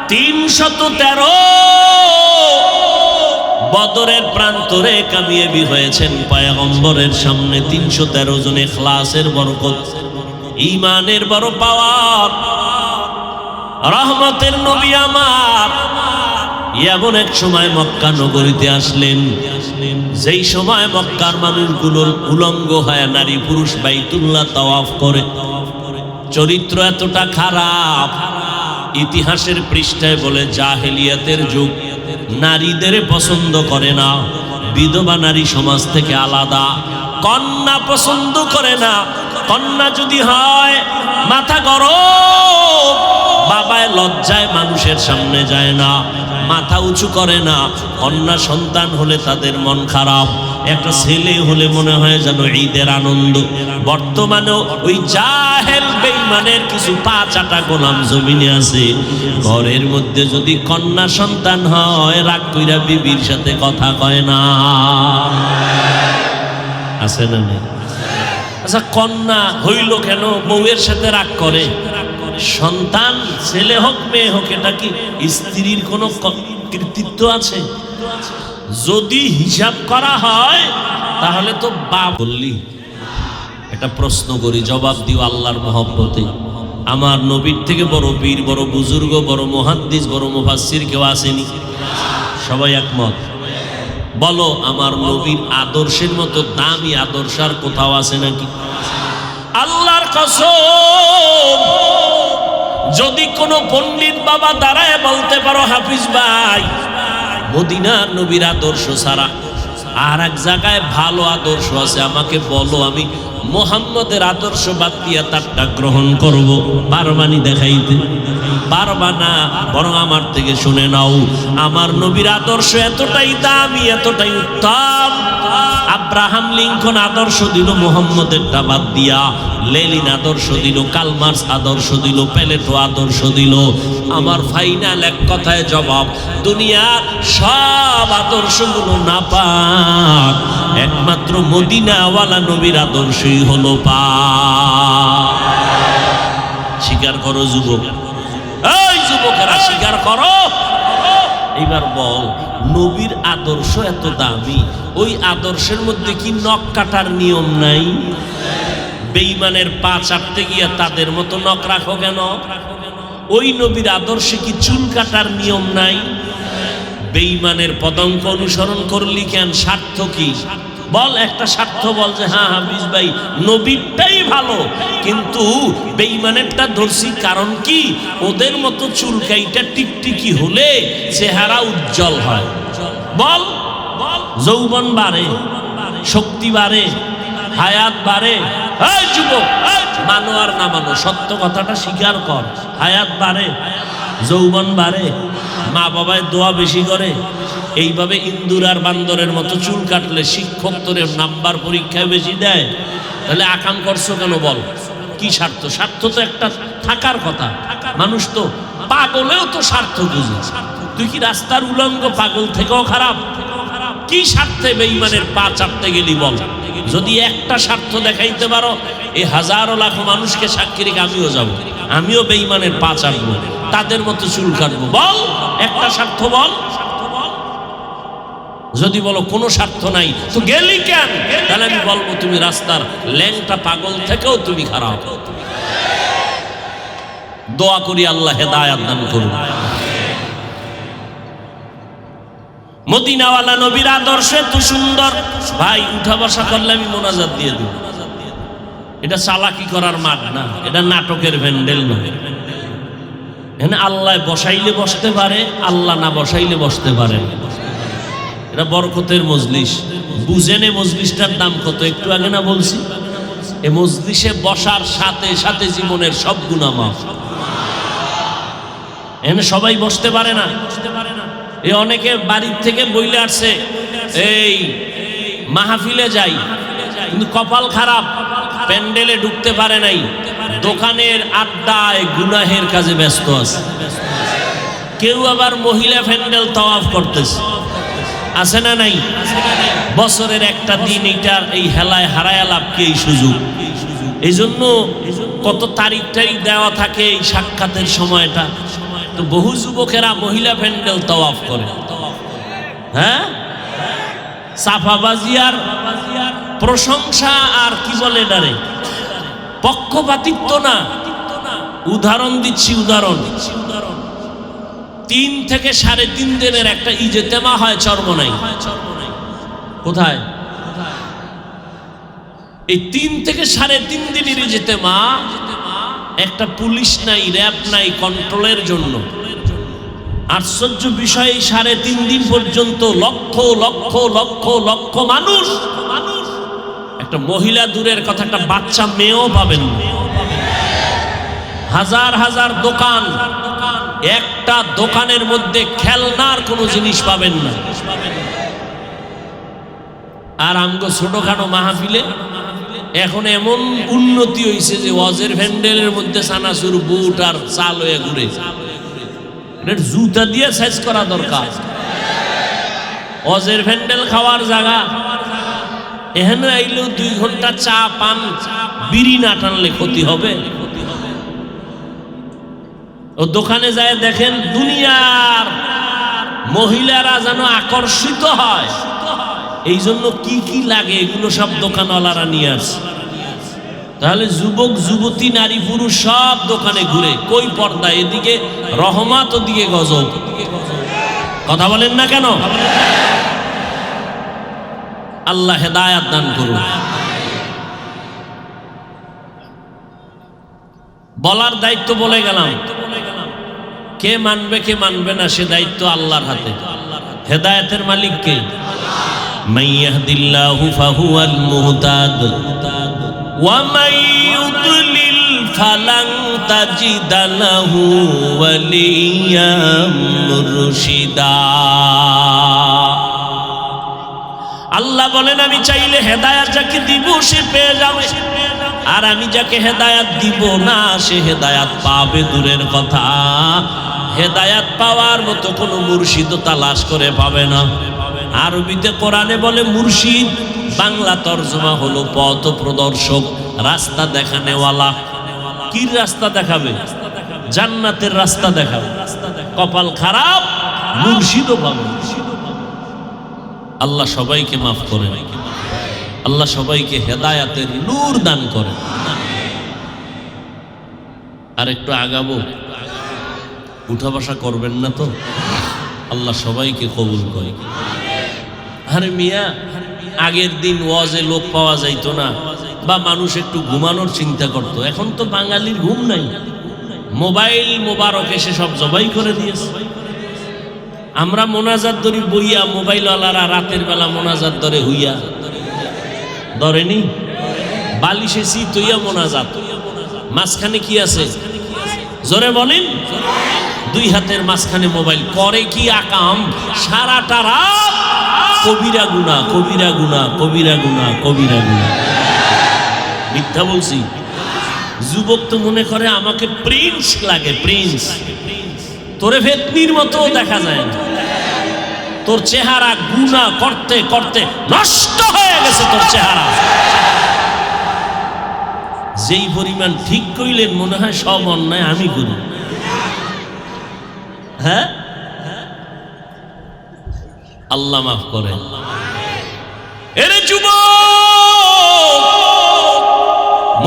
Speaker 1: 313 বদরের প্রান্তরে কামিয়াবি হয়েছেন পয়গম্বরের সামনে। 313 জন ইখলাসের বরকত, ঈমানের বড় পাওয়ার। রহমতের নবী আমার এমন এক সময় মক্কা নগরীতে আসলেন, যেই সময় মক্কার মানুষগুলোর উলঙ্গ হয়ে নারী পুরুষ বাইতুল্লাহ তাওয়াফ করে। চরিত্র এতটা খারাপ, ইতিহাসের পৃষ্ঠায় বলে জাহেলিয়াতের যুগ, নারীদের পছন্দ করে না, বিধবা নারী সমাজ থেকে আলাদা, কন্যা পছন্দ করে না। কন্যা যদি হয় মাথা গরম, বাবায় লজ্জায় মানুষের সামনে যায় না, মাথা উঁচু করে না। কন্যা সন্তান হলে তাদের মন খারাপ, একটা ছেলে হলে মনে হয় যেন ঈদের আনন্দ। বর্তমানেও ওই জাহেল বেঈমানের কিছু পা চাটা গোলাম জমিনে আছে। ঘরের মধ্যে যদি কন্যা সন্তান হয় রাগ কইরা বিবির সাথে কথা কয় না, আছে না নেই? আচ্ছা, কন্যা হইল কেন বউয়ের সাথে রাগ করে? সন্তান ছেলে হোক মেয়ে হোক, এটা কি স্ত্রীর কোনো কৃতিত্ব আছে? যদি হিসাব করা হয় তাহলে তো বাপ বললি। একটা প্রশ্ন করি, জবাব দিও আল্লাহর মহব্বতে। আমার নবীর থেকে বড় পীর, বড় বুজুর্গ, বড় মুহাদ্দিস, বড় মুফাসসির কেউ আসেনি? সবাই একমত? বলো, আমার নবীর আদর্শের মতো দামি আদর্শ আর কোথাও আছে নাকি? আল্লাহর কসম, যদি কোনো পণ্ডিত বাবা দাঁড়ায় বলতে পারো হাফিজ ভাই মদিনার নবীর আদর্শ ছাড়া আর এক জায়গায় ভালো আদর্শ আছে, আমাকে বলো, আমি মুহাম্মদের আদর্শ বাদ দিয়ে তারটা গ্রহণ করব। পারবানি দেখাইতে? পারবা না। বরং আমার থেকে শুনে নাও, আমার নবীর আদর্শ এতটাই দামি, এতটাই উত্তম, আব্রাহাম লিঙ্কন আদর্শ দিল মুহাম্মদেরটা বাদ দিয়া, লেনিন আদর্শ দিল, কালমার্স আদর্শ দিল, প্যালেটো আদর্শ দিল। আমার ফাইনাল এক কথায় জবাব, দুনিয়ার সব আদর্শগুলো না পাক, একমাত্র মদিনাওয়ালা নবীর আদর্শই হলো পাক। স্বীকার করো যুবক, এই যুবকেরা স্বীকার করো। এইবার বল, নবীর আদর্শ এত দামি, ওই আদর্শের মধ্যে কি নখ কাটার নিয়ম নাই? বেঈমানের পা চাটতে গিয়ে তাদের মতো নখ রাখো কেন? ওই নবীর আদর্শে কি চুল কাটার নিয়ম নাই? বেঈমানের পদঙ্ক অনুসরণ করলি কেন? স্বার্থ কি? বল একটা স্বার্থ বল যে হ্যাঁ হাফিজ ভাই নবীরটাই ভালো, কিন্তু বেঈমানেরটা ধরছি কারণ কি ওদের মতো চুলকাইটা টিকটিকি হলে চেহারা উজ্জ্বল হয়। বল, যৌবন বাড়ে, শক্তি বাড়ে, হায়াত বাড়ে। এই যুবক, মানো আর না মানো, সত্য কথাটা স্বীকার কর। হায়াত বাড়ে, যৌবন বাড়ে, মা বাবায় দোয়া বেশি করে। এইভাবে ইন্দুর আর বান্দরের মতো চুল কাটলে শিক্ষক তোর নাম্বার পরীক্ষায় বেশি দেয়, তাহলে আকাম করছো কেন? বল কি স্বার্থ? স্বার্থ তো একটা থাকার কথা। মানুষ তো পাগলেও তো স্বার্থ বুঝে। তুই কি রাস্তার উলঙ্গ পাগল থেকেও খারাপ? কি স্বার্থে বেঈমানের পা চাপতে গেলি বল? যদি একটা স্বার্থ দেখাইতে পারো, এই হাজারো লাখো মানুষকে সাক্ষী রেখে আমিও যাব, আমিও বেঈমানের পা চাটবো, তাদের মতো চুল কাটবো। বল একটা স্বার্থ বল। যদি বলো কোনো স্বার্থ নাই তো গেলি কেন, তাহলে আমি বলবো তুমি রাস্তার ল্যাংটা পাগল থেকেও তুমি খারাপ। দোয়া করি আল্লাহ হেদায়েত দান করুন। মদিনাওয়ালা নবীর আদর্শ এত সুন্দর, ভাই উঠা বসা করলে আমি মোনাজাত দিয়ে দেব। এটা চালাকি করার মাঠ না, এটা নাটকের ভ্যান্ডেল না। এখানে আল্লাহ বসাইলে বসতে পারে, আল্লাহ না বসাইলে বসতে পারে। এটা বরকতের মজলিস। বুঝেনে মজলিসটার দাম কত? একটু আগে না বলছি, এ মজলিসে বসার সাথে সাথে জীবনের সব গুনাহ মাফ। এখানে সবাই বসতে পারে না। এই অনেকে বাড়ির থেকে বইলে আসছে এই মাহফিলে যাই, কিন্তু কপাল খারাপ, প্যান্ডেলে ঢুকতে পারে নাই, দোকানের আড্ডায় গুনাহের কাজে ব্যস্ত আছে। কেউ আবার মহিলা প্যান্ডেল তাওয়াফ করতেছে, আছে না নাই? বছরের একটা দিন এইটার এই হেলায় হারায় লাভ কি এই সুযোগ? এই জন্য কত তারিখ দেওয়া থাকে এই সাক্ষাতের সময়টা, তো বহু যুবকেরা মহিলা প্যান্ডেল তাওয়াফ করে। হ্যাঁ, সাফাবাজি আর প্রশংসা আর কি বলে এটারে, পক্ষপাতিত্ব না। উদাহরণ দিচ্ছি, উদাহরণ 3 থেকে 3.5 দিনের একটা ইজতেমা হয় চরমনাই। কোথায়? এই 3 থেকে 3.5 দিনের ইজতেমা, একটা পুলিশ নাই, র্যাব নাই কন্ট্রোলের জন্য। আশ্চর্য বিষয়, 3.5 দিন পর্যন্ত লক্ষ লক্ষ লক্ষ লক্ষ মানুষ, একটা মহিলা দূরের কথা, একটা বাচ্চা মেয়েও পাবেন, হাজার হাজার দোকান, একটা দোকানের মধ্যে খেলনার কোনো জিনিস পাবেন না। আর আমগো ছোটখাটো মাহফিলে এখন এমন উন্নতি হয়েছে যে ওয়াজের ভ্যান্ডেলের মধ্যে সানাসুর বুট আর চাল হয়ে ঘুরে, জুতা দিয়ে সাইজ করা দরকার। ওয়াজের ভ্যান্ডেল খাওয়ার জায়গা, এখানে আইলেও 2 ঘন্টা চা পান বিড়ি না টানলে ক্ষতি হবে। ও দোকানে যায় দেখেন দুনিয়ার মহিলারা যেন আকর্ষিত হয়, এই জন্য কি কি লাগে এগুলো সব দোকানওয়ালারা নিয়ে আসে। তাহলে যুবক যুবতী নারী পুরুষ সব দোকানে ঘুরে, কই পর্দা, এদিকে রহমত ওদিকে গজব। কথা বলেন না কেন? আল্লাহ হেদায়াত দান করুন। বলার দায়িত্ব বলে গেলাম, কে মানবে কে মানবে না সে দায়িত্ব আল্লাহর হাতে। হেদায়েতের মালিক কে? মান ইয়াহদিল্লাহু ফাহুয়াল মুহতাদ ওয়া মান ইউদ্লিল ফালান তাজিদ লাহু ওয়ালিয়্যাম মুরশিদা। আল্লাহ বলেন আমি চাইলে হেদায়েত যাকে দিব সে পেয়ে যাবে, আর আমি যাকে হেদায়েত দিব না সে হেদায়েত পাবে দূরের কথা, হেদায়েত পাওয়ার মতো কোনো মুর্শিদ তালাশ করে পাবে না। আরবিতে কোরআনে বলে মুর্শিদ, বাংলা তরজমা হলো পথ প্রদর্শক, রাস্তা দেখানেওয়ালা। কি রাস্তা দেখাবে? জান্নাতের রাস্তা দেখাবে। কপাল খারাপ, মুর্শিদও পাবে। আল্লাহ সবাইকে মাফ করে, আল্লাহ সবাইকে হেদায়াতের নূর দান করে। আর একটু আগাবো, উঠা বসা করবেন না তো? আল্লাহ সবাইকে কবুল করে। আরে মিয়া, আগের দিন ওয়াজে লোক পাওয়া যাইতো না, বা মানুষ একটু ঘুমানোর চিন্তা করত, এখন তো বাঙালির ঘুম নাই। মোবাইল মোবারক এসে সব জবাই করে দিয়েছে। আমরা মোনাজাত ধরি বইয়া, মোবাইলওয়ালারা রাতের বেলা মোনাজাত ধরে হইয়া ধরেনি, বালিশে শীত হইয়া মোনাজাত। মাঝখানে কি আছে জোরে বলেন? 2 হাতের মাঝখানে মোবাইল। করে কি আকাম? সারাটা রাত কবিরা গুনাহ, কবিরা গুনাহ, কবিরা গুনাহ, কবিরা গুনাহ। মিথ্যা বলছি? যুবক তো মনে করে আমাকে প্রিন্স লাগে, প্রিন্স। তোরে ভেতনির মতো দেখা যায় না, তোর চেহারা গুনাহ করতে করতে নষ্ট হয়ে গেছে তোর চেহারা। যেই পরিমাণ ঠিক কইলেন মনে হয় সব অন্যায় আমি করি। হ্যাঁ, আল্লাহ মাফ করেন। এরে যুবক,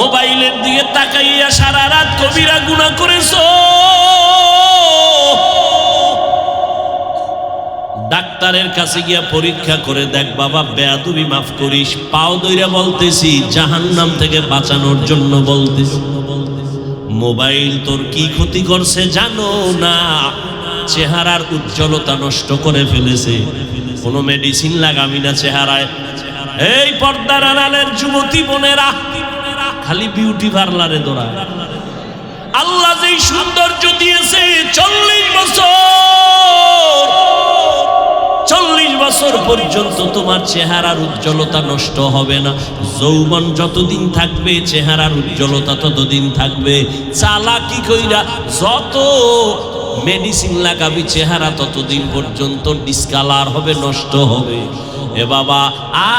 Speaker 1: মোবাইলের দিকে তাকাইয়া সারা রাত কবিরা গুনাহ করেছো। ডাক্তারের কাছে গিয়া পরীক্ষা করে দেখ বাবা, বেয়াদবি মাফ করিস। পাও দইরা বলতেছি, জাহান্নাম থেকে বাঁচানোর জন্য বলতেছি। মোবাইল তোর কি ক্ষতি করছে জানো না? চেহারার উজ্জ্বলতা নষ্ট করে ফেলেছে। কোনো মেডিসিন লাগাবি না চেহারায়। এই পর্দার আড়ালের যুবতী বোনেরা খালি বিউটি পার্লারে দৌড়ায়। আল্লাহ যেই সৌন্দর্য দিয়েছে, 40 বছর পর্যন্ত তোমার চেহারার উজ্জ্বলতা নষ্ট হবে না। যৌবন যতদিন থাকবে চেহারার উজ্জ্বলতা ততদিন থাকবে। চালাকি কইরা যত মেডিসিন লাগাবি চেহারা ততদিন পর্যন্ত ডিসকালার হবে, নষ্ট হবে। এ বাবা,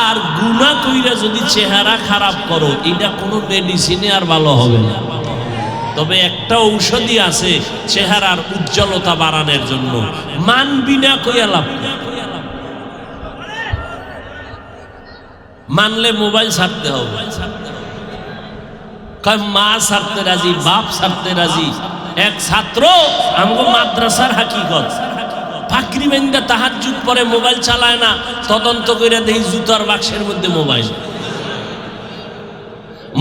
Speaker 1: আর গুনাহ কইরা যদি চেহারা খারাপ করো, এটা কোনো মেডিসিনে আর ভালো হবে না। তবে একটা ঔষধি আছে চেহারার উজ্জ্বলতা বাড়ানোর জন্য, মানবি না কইয়া লাভ। মানলে মোবাইল ছাড়তে হবে। মা ছাড়তে রাজি, বাপ ছাড়তে রাজি। এক ছাত্র আমগো মাদ্রাসার হাকিকত, ফাকরি বেন্দা তাহাজ্জুদ পরে মোবাইল চালায় না, তদন্ত করে দেখি জুতার বাক্সের মধ্যে মোবাইল।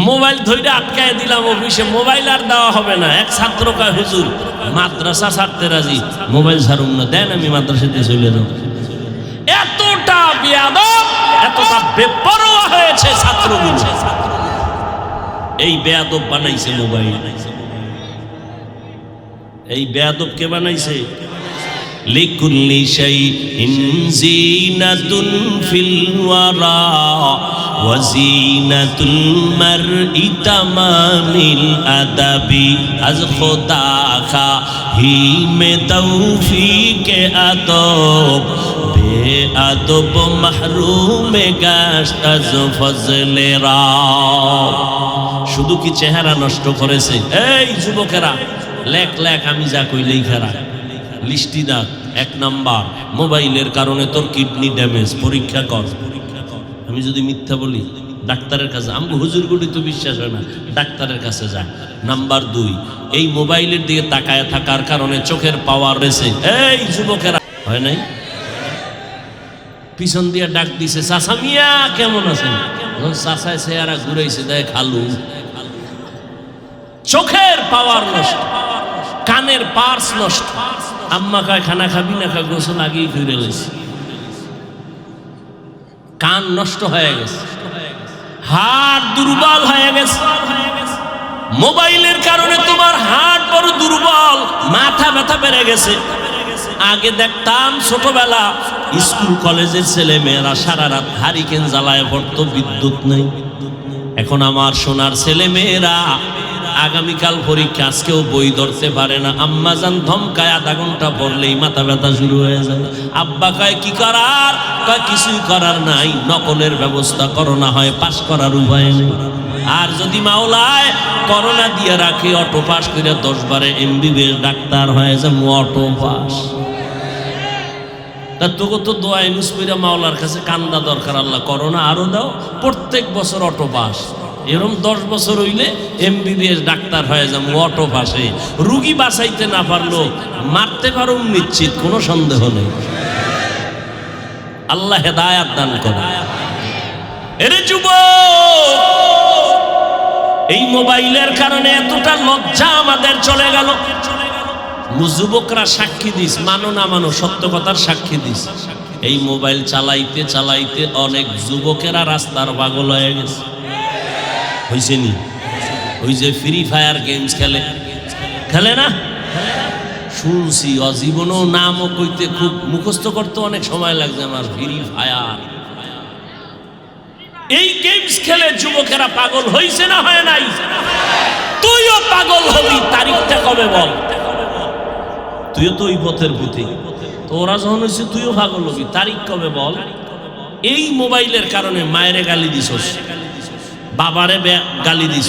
Speaker 1: মোবাইল ধরে আটকায় দিলাম অফিসে, মোবাইল আর দেওয়া হবে না। এক ছাত্র কয় হুজুর মাদ্রাসা ছাড়তে রাজি, মোবাইল ছাড়ুন না, দেন আমি মাদ্রাসাতে চলে যাব। এতটা বেয়াদব, এতটা বেপরোয়া হয়েছে ছাত্রগুলো। এই বেয়াদব বানাইছে মোবাইল। এই বেয়াদব কে বানাইছে? লিকুল্লি শাইইন জিনাতুন ফিল ওয়ারা ওয়া জিনাতুল মারই তামামিল আদাবি আজ খোদা খাহি মে তৌফিকে আদব বেআদব মাহরুম গাশত আজ ফজলে রাব। শুধু কি চেহারা নষ্ট করেছে? এই যুবকেরা, লেখ লেখ, আমি যা কইলেই খারা লিস্টি দাগ। 1 নাম্বার, মোবাইলের কারণে তোর কিডনি ড্যামেজ, পরীক্ষা কর। আমি যদি মিথ্যা বলি ডাক্তারের কাছে, আমি হুজুর গুলি তো বিশ্বাস হয় না, ডাক্তারের কাছে যায়। নাম্বার 2, এই মোবাইলের দিকে তাকায় থাকার কারণে চোখের পাওয়ার রয়েছে। এই যুবকেরা, হয় নাই? পিছন দিয়ে ডাক দিছে, চাচা মিয়া কেমন আছেন? চাচায় চেহারা ঘুরাইছে, দেয় খালু। চোখের পাওয়ার নষ্ট, কানের পার্স নষ্ট। আম্মা কয় খানা খাবি না, কয় গোসল আগেই ফিরে গেছে। কান নষ্ট হয়ে গেছে, হাড় দুর্বল হয়ে গেছে। মোবাইলের কারণে তোমার হাড় বড় দুর্বল, মাথা ব্যথা বেড়ে গেছে। আগে দেখতাম ছোটবেলা স্কুল কলেজের ছেলে মেয়েরা সারা রাত হারিকেন জ্বালায় পড়তো, বিদ্যুৎ নেই। এখন আমার সোনার ছেলে মেয়েরা আগামীকাল পরীক্ষা, আজকেও বই ধরতে পারে না। আম্মা জান ধমকায়, আধা ঘন্টা পড়লেই মাথা ব্যথা শুরু হয়ে যায়। আব্বা কয় কি করার? কয় কিছুই করার নাই, নকলের ব্যবস্থা করোনা হয়, পাস করার উপায় নেই। আর যদি মাওলায় করোনা দিয়ে রাখে, অটো পাস করে 10 বারে MBBS ডাক্তার হয়ে যায়, অটো পাস। তা তোকে তো দোয়া ইউনুস কইরা মাওলার কাছে কান্দা দরকার, আল্লাহ করোনা আরো দাও, প্রত্যেক বছর অটো পাস। এরকম 10 বছর হইলে MBBS ডাক্তার হয়ে যাবো, অটো পাশে। রুগী বাঁচাইতে না পারলো মারতে পারো নিশ্চিত, কোনো সন্দেহ নেই। আল্লাহ হেদায়াত দান করে। এরে যুবক, এই মোবাইলের কারণে এতটা লজ্জা আমাদের চলে গেল। যুবকরা সাক্ষী দিস, মানো না মানো, সত্য কথার সাক্ষী দিস। এই মোবাইল চালাইতে চালাইতে অনেক যুবকেরা রাস্তার পাগল হয়ে গেছে। হয়েছে নি? ওই যে ফ্রি ফায়ার গেমস খেলে, খেলে না? শুনছি, অজীবনও নামও কইতে খুব মুখস্থ করতে অনেক সময় লাগছে আমার। ফ্রি ফায়ার, এই গেমস খেলে যুবকেরা পাগল হয়েছে না হয় নাই? তুইও পাগল হবি, তারিখটা কবে বল? তুইও তো ওই পথের ভূতি, তোরা যখন হয়েছে তুইও পাগল হবি, তারিখ কবে বল? এই মোবাইলের কারণে মায়েরে গালি দিছস, বাবারে গালি দিছ,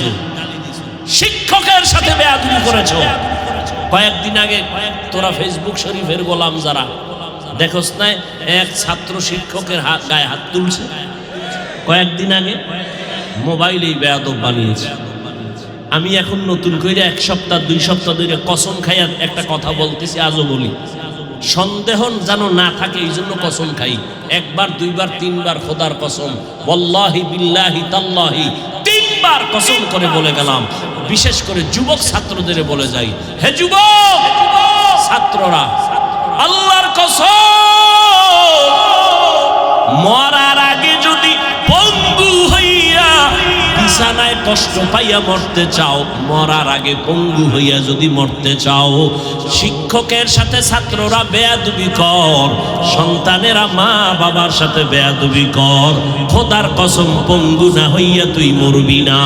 Speaker 1: শিক্ষকের সাথে বেয়াদবি করেছ। কয়েকদিন আগে তোরা ফেসবুক শরীফের গোলাম যারা দেখোস না, এক ছাত্র শিক্ষকের গায়ে হাত তুলছে কয়েকদিন আগে, মোবাইলেই বেয়াদব বানিয়েছে। আমি এখন নতুন করে 1 সপ্তাহ 2 সপ্তাহ ধরে কসম খাইয়া একটা কথা বলতেছি, আজও বলি, সন্দেহ যেন না থাকে এই জন্য কসম খাই। 1 বার 2 বার 3 বার খোদার কসম, ওয়াল্লাহি বিল্লাহি তাল্লাহি 3 বার কসম করে বলে গেলাম। বিশেষ করে যুবক ছাত্রদের বলে যাই, হে যুবক ছাত্ররা, আল্লাহর কসম, মরার আগে যদি পঙ্গু হইয়া বিছানায় কষ্ট পাইয়া মরতে চাও, মরার আগে পঙ্গু হইয়া যদি মরতে চাও, শিক্ষকের সাথে ছাত্ররা বেয়াদবি কর, সন্তানেরা মা বাবার সাথে বেয়াদবি কর, খোদার কসম পঙ্গু না হইয়া তুই মরবি না।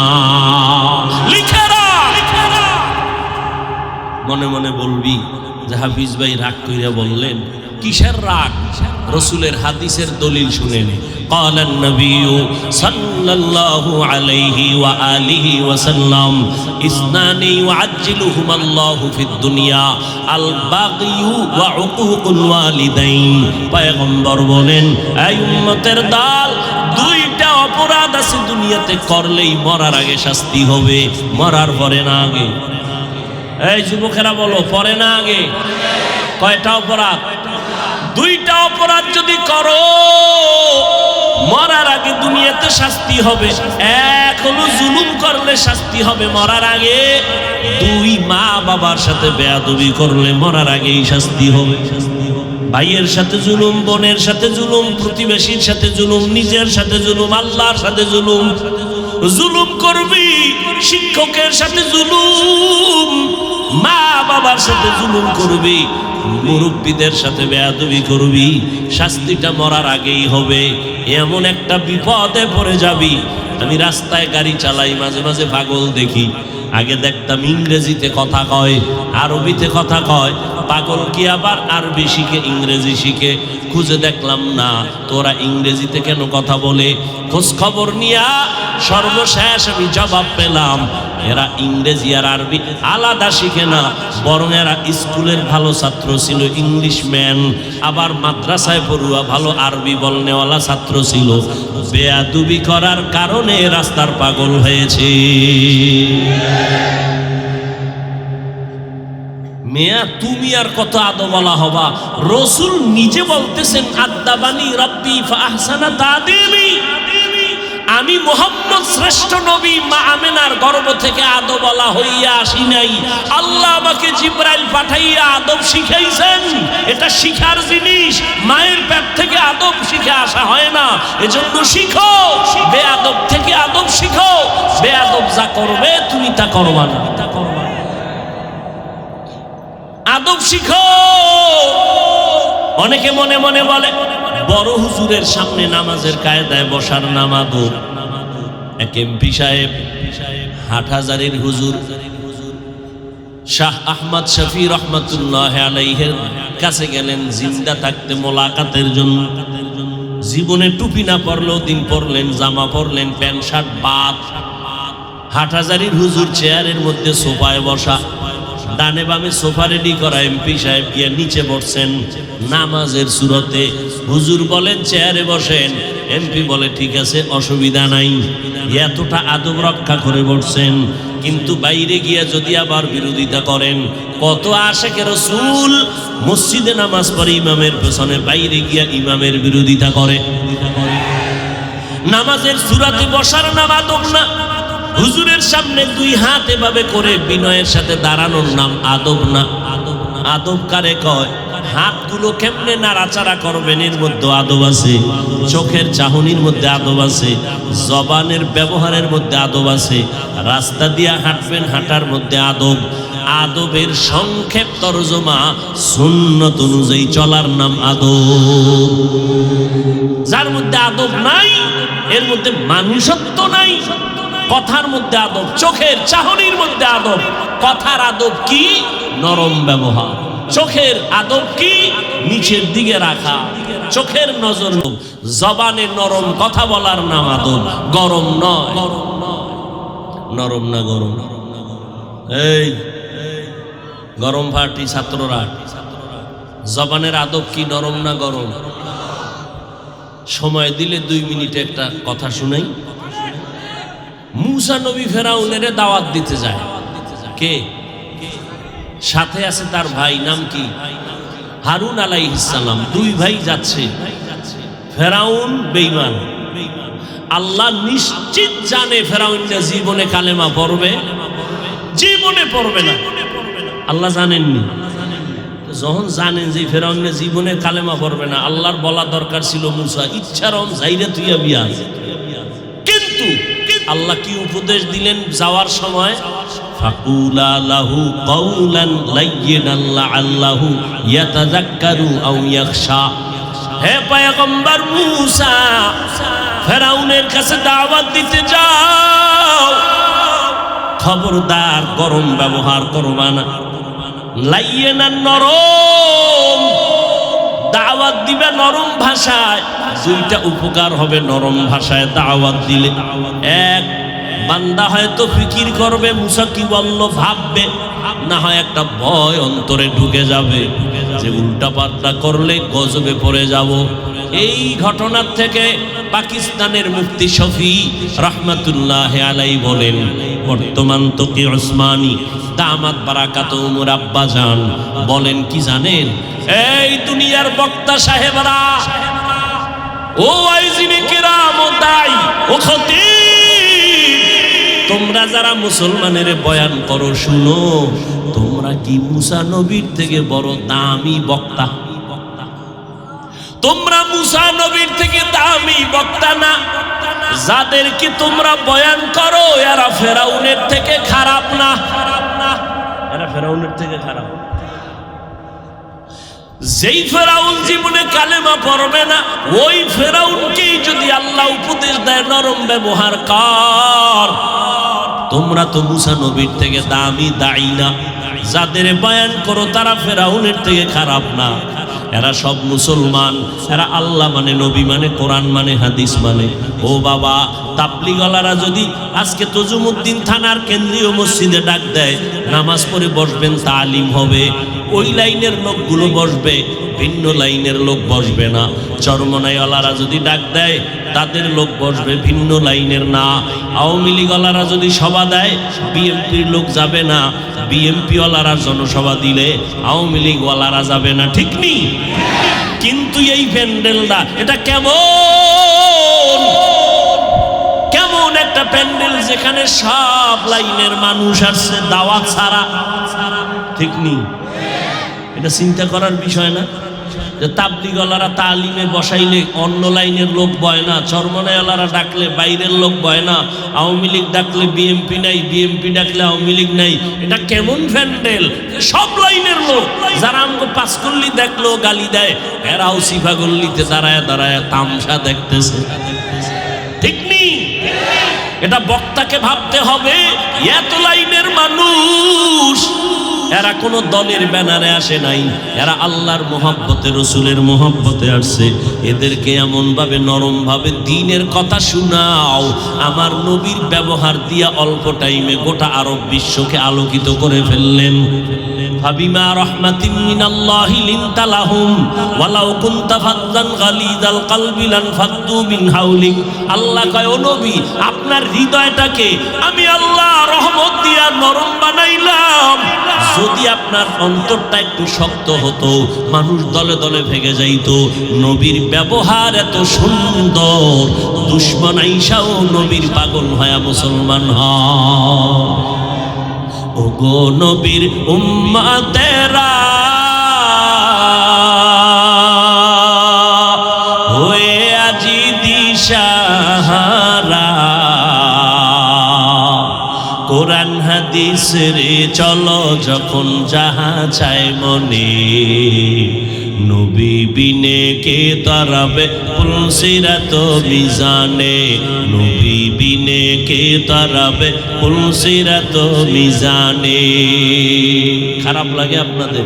Speaker 1: লিখে রাখ। মনে মনে বলবি যে হাফিজ ভাই রাগ কইরা বললেন, কিসের রাগ? রসুলের হাদিসের দলিল শুনে নে। قال النبي صلى الله عليه وآله وسلم اثنان يعجلهما الله في الدنيا البغي وعقوق الوالدين। পয়গম্বর বলেন, এই উম্মতের দল, 2টা অপরাধ আছে দুনিয়াতে করলেই মরার আগে শাস্তি হবে, মরার পরে না আগে। এই যুবকেরা বলো, পরে না আগে? কয়টা অপরাধ? 2টা অপরাধ যদি করো মরার আগে দুনিয়াতে শাস্তি হবে। এক হলো জুলুম করলে শাস্তি হবে মরার আগে, 2 মা বাবার সাথে বেয়াদবি করলে মরার আগেই শাস্তি হবে। ভাইয়ের সাথে জুলুম, বোনের সাথে জুলুম, প্রতিবেশীর সাথে জুলুম, নিজের সাথে জুলুম, আল্লাহর সাথে জুলুম। জুলুম করবি, শিক্ষকের সাথে জুলুম, মা বাবা বাবার সাথে জুলুম করবি, মুরব্বীদের সাথে বেয়াদবি করবি, শাস্তিটা মরার আগেই হবে। এমন একটা বিপদে পড়ে যাবি। আমি রাস্তায় গাড়ি চালাই, মাঝে মাঝে পাগল দেখি। আগে দেখতাম ইংরেজিতে কথা কয়, আরবিতে কথা কয়। পাগল কি আবার আরবি শিখে, ইংরেজি শিখে? খুঁজে দেখলাম না। তোরা ইংরেজিতে কেন কথা বলে? খোঁজ খবর নিয়া সর্বশেষ আমি জবাব পেলাম, এরা ইংরেজি আর আরবি আলাদা শিখে না, বরং এরা স্কুলের ভালো ছাত্র ছিল, ইংলিশম্যান, আবার মাদ্রাসায় পড়ুয়া ভালো আরবি বলনেওয়ালা ছাত্র ছিল। বেয়াদবি করার কারণে রাস্তার পাগল হয়েছে। মেয়া তুমি আর কত আদওয়ালা হবা? রসুল নিজে বলতেছেন, আদাবানি রব্বি ফাহসানা তাদিবি, আমি মুহাম্মদ শ্রেষ্ঠ নবী, মা আমেনার গর্ভ থেকে আদওয়ালা হইয়া আসি নাই। আল্লাহ আমাকে জিবরাইল পাঠাইয়া আদব শিখাইছেন। এটা শিখার জিনিস, মায়ের পেট থেকে আদব শিখে আসা হয় না। এজন্য শিখো, বেয়াদব থেকে আদব শিখো। বেয়াদব যা করবে তুমি তা করবা না, আদব শিখো। অনেকে মনে মনে বলে বড় হুজুরের সামনে নামাজের কায়দায় বসার নাম আদব। এক এমপি সাহেব, হাটহাজারীর হুজুর শাহ আহমদ শফি রহমতুল্লাহ আলাইহির কাছে গেলেন জিন্দা থাকতে মোলাকাতের জন্য। জীবনে টুপি না পরলেও দিন পরলেন, জামা পরলেন, প্যান্ট শার্ট বাদ। হাটহাজারীর হুজুর চেয়ারের মধ্যে সোফায় বসা, ডানে বামে সোফা রেডি করা। এমপি সাহেব গিয়ে নিচে বসছেন নামাজের সুরতে। হুজুর বলেন চেয়ারে বসেন, এমপি বলে ঠিক আছে, অসুবিধা নাই। এতটা আদব রক্ষা করে বসছেন, কিন্তু বাইরে গিয়া যদি আবার বিরোধিতা করেন, কত আশিকে রাসূল মসজিদে নামাজ পড়ে ইমামের পেছনে, বাইরে গিয়া ইমামের বিরোধিতা করে। নামাজের সুরাতে বসার নাম আদব না। হুজুরের সামনে দুই হাত এভাবে করে বিনয়ের সাথে দাঁড়ানোর নাম আদব না। আদব কারে কয়? হাতগুলো কেমনে নাড়াচাড়া করবেন এর মধ্যে আদব আছে, চোখের চাহনির মধ্যে আদব আছে, জবানের ব্যবহারের মধ্যে আদব আছে, রাস্তা দিয়া হাঁটবেন হাঁটার মধ্যে আদব। আদবের সংক্ষেপ তরজমা সুন্নত অনুযায়ী চলার নাম আদব। যার মধ্যে আদব নাই, এর মধ্যে মানুষত্ব নাই। কথার মধ্যে আদব, চোখের চাহনির মধ্যে আদব। কথার আদব কি? নরম ব্যবহার। চোখের আদব কি? নিচের দিকে রাখা, চোখের নজর। জবানে নরম কথা বলার নাম আদব, গরম নয়। নরম না গরম? এই গরম পার্টি ছাত্ররা, জবানের আদব কি নরম না গরম? সময় দিলে 2 মিনিটে একটা কথা শুনাই। মুসা নবী ফেরাউনের দাওয়াত দিতে যায়। কে সাথে আছে? তার ভাই। নাম কি? হারুন আলাইহিস সালাম। 2 ভাই যাচ্ছে। ফেরাউন বেঈমান। আল্লাহ নিশ্চিত জানে ফেরাউন জীবনে কালেমা পড়বে, জীবনে পড়বে না। আল্লাহ জানেননি? যখন জানেন যে ফেরাউন জীবনে কালেমা পড়বে না, আল্লাহর বলা দরকার ছিল মুসা ইচ্ছারম যাইরে তুইয়া বিয়া। কিন্তু আল্লাহ কি উপদেশ দিলেন যাওয়ার সময়? ফাকুলা লাহু কাওলান লাইয়িনান লাআল্লাহু ইয়াতাযাক্কারু আও ইয়াখশা। হে পয়গম্বর মুসা, ফেরাউনের কাছে দাওয়াত দিতে যাও, খবরদার গরম ব্যবহার করবা না। লাইয়িনান নরম দাওয়াত দিবে, নরম ভাষায়। 2টা উপকার হবে নরম ভাষায় দাওয়াত দিলে। এক, বান্দা হয়তো ফিকির করবে মুসা কি বললো, ভাববে। না হয় একটা ভয় অন্তরে ঢুকে যাবে যে উল্টা পাল্টা করলে গজবে পড়ে যাব। এই ঘটনার থেকে পাকিস্তানের মুফতি শফি রহমতুল্লাহ আলাই বলেন, বর্তমান তকি ওসমানী দামাত বারাকাত উমর আব্বা জান বলেন কি জানেন? এই দুনিয়ার বক্তা সাহেবরা, ও আইজিনে কেরাম, ও দাই, ও খতিব, তোমরা যারা মুসলমানের বয়ান করো শুনো, তোমরা কি মুসা নবীর থেকে বড় দামি বক্তা? তোমরা মুসা নবীর থেকে দামি বক্তা না। যাদেরকে তোমরা বয়ান করো এরা ফেরাউনের থেকে খারাপ না। এরা ফেরাউনের থেকে খারাপ। যেই ফেরাউন জীবনে কালেমা পড়বে না, ওই ফেরাউনকেই যদি আল্লাহ উপদেশ দেয় নরম ব্যবহার কর। তোমরা তো মুসা নবীর থেকে দামি দায়ী না, যাদের বয়ান করো তারা ফেরাউনের থেকে খারাপ না। এরা সব মুসলমান, এরা আল্লাহ মানে, নবী মানে, কোরআন মানে, হাদিস মানে। ও বাবা, তাবলিগওয়ালারা যদি আজকে তজুমুদ্দিন থানার কেন্দ্রীয় মসজিদে ডাক দেয় নামাজ পড়ে বসবেন, তালিম হবে, ওই লাইনের লোকগুলো বসবে, ভিন্ন লাইনের লোক বসবে না। চরমনাইওয়ালারা যদি ডাক দেয় তাদের লোক বসবে, ভিন্ন লাইনের না। আওয়ামী লীগওয়ালারা যদি সভা দেয় বিএনপির লোক যাবে না, বিএনপিওয়ালারা জনসভা দিলে আওয়ামী লীগওয়ালারা যাবে না, ঠিক নেই? কিন্তু এই প্যান্ডেলটা এটা কেমন একটা প্যান্ডেল যেখানে সব লাইনের মানুষ আসছে দাওয়াত ছাড়া, ঠিক নেই? এটা চিন্তা করার বিষয় না যে তাবলিগওয়ালারা তালিমে বসাইলে অন্য লাইনের লোক বয় না, চরমনাইওয়ালারা ডাকলে বাইরের লোক বয় না, আওয়ামী লীগ ডাকলে বিএমপি নাই, বিএমপি ডাকলে আওয়ামী লীগ নাই। এটা কেমন প্যান্ডেল? সব লাইনের লোক, যারা আমাকে পাঁচকল্লি দেখলো গালি দেয়, এরাও সিফাগল্লিতে দাঁড়ায় দাঁড়ায় তামসা দেখতেছে, ঠিক নেই? এটা বক্তাকে ভাবতে হবে, এত লাইনের মানুষ, এরা কোনো দলের ব্যানারে আসে নাই, এরা আল্লাহর মোহাব্বতে, রসুলের মোহাব্বতে আসছে। এদেরকে এমনভাবে নরমভাবে দ্বীনের কথা শোনাও। আমার নবীর ব্যবহার দিয়া অল্প টাইমে গোটা আরব বিশ্বকে আলোকিত করে ফেললেন। ফাবিমা রাহমাতিন মিনাল্লাহি লিনতা লাহুম ওয়ালাউ কুনতা ফাদ্দান গালিযাল কলবি লানফাদ্দু মিন হাওলিক। আল্লাহ কয়, ও নবী, আপনার হৃদয়টাকে আমি আল্লাহ রহমত দিয়া নরম বানাইলাম। যদি আপনার অন্তরটা একটু শক্ত হতো, মানুষ দলে দলে ভেঙে যাইতো। নবীর ব্যবহার এত সুন্দর, দুশমন আইসাও নবীর পাগল হয়া মুসলমান হয়। ওগো নবীর উম্মতেরা হয়ে আজি দিশাহারা, কোরআন হাদিস রে চলো যখন যাহা চায় মনে, নবী বিনে কে তারাবে পুলসিরাত মিজানে, নবী বিনে কে তারাবে পুলসিরাত মিজানে। খারাপ লাগে আপনাদের?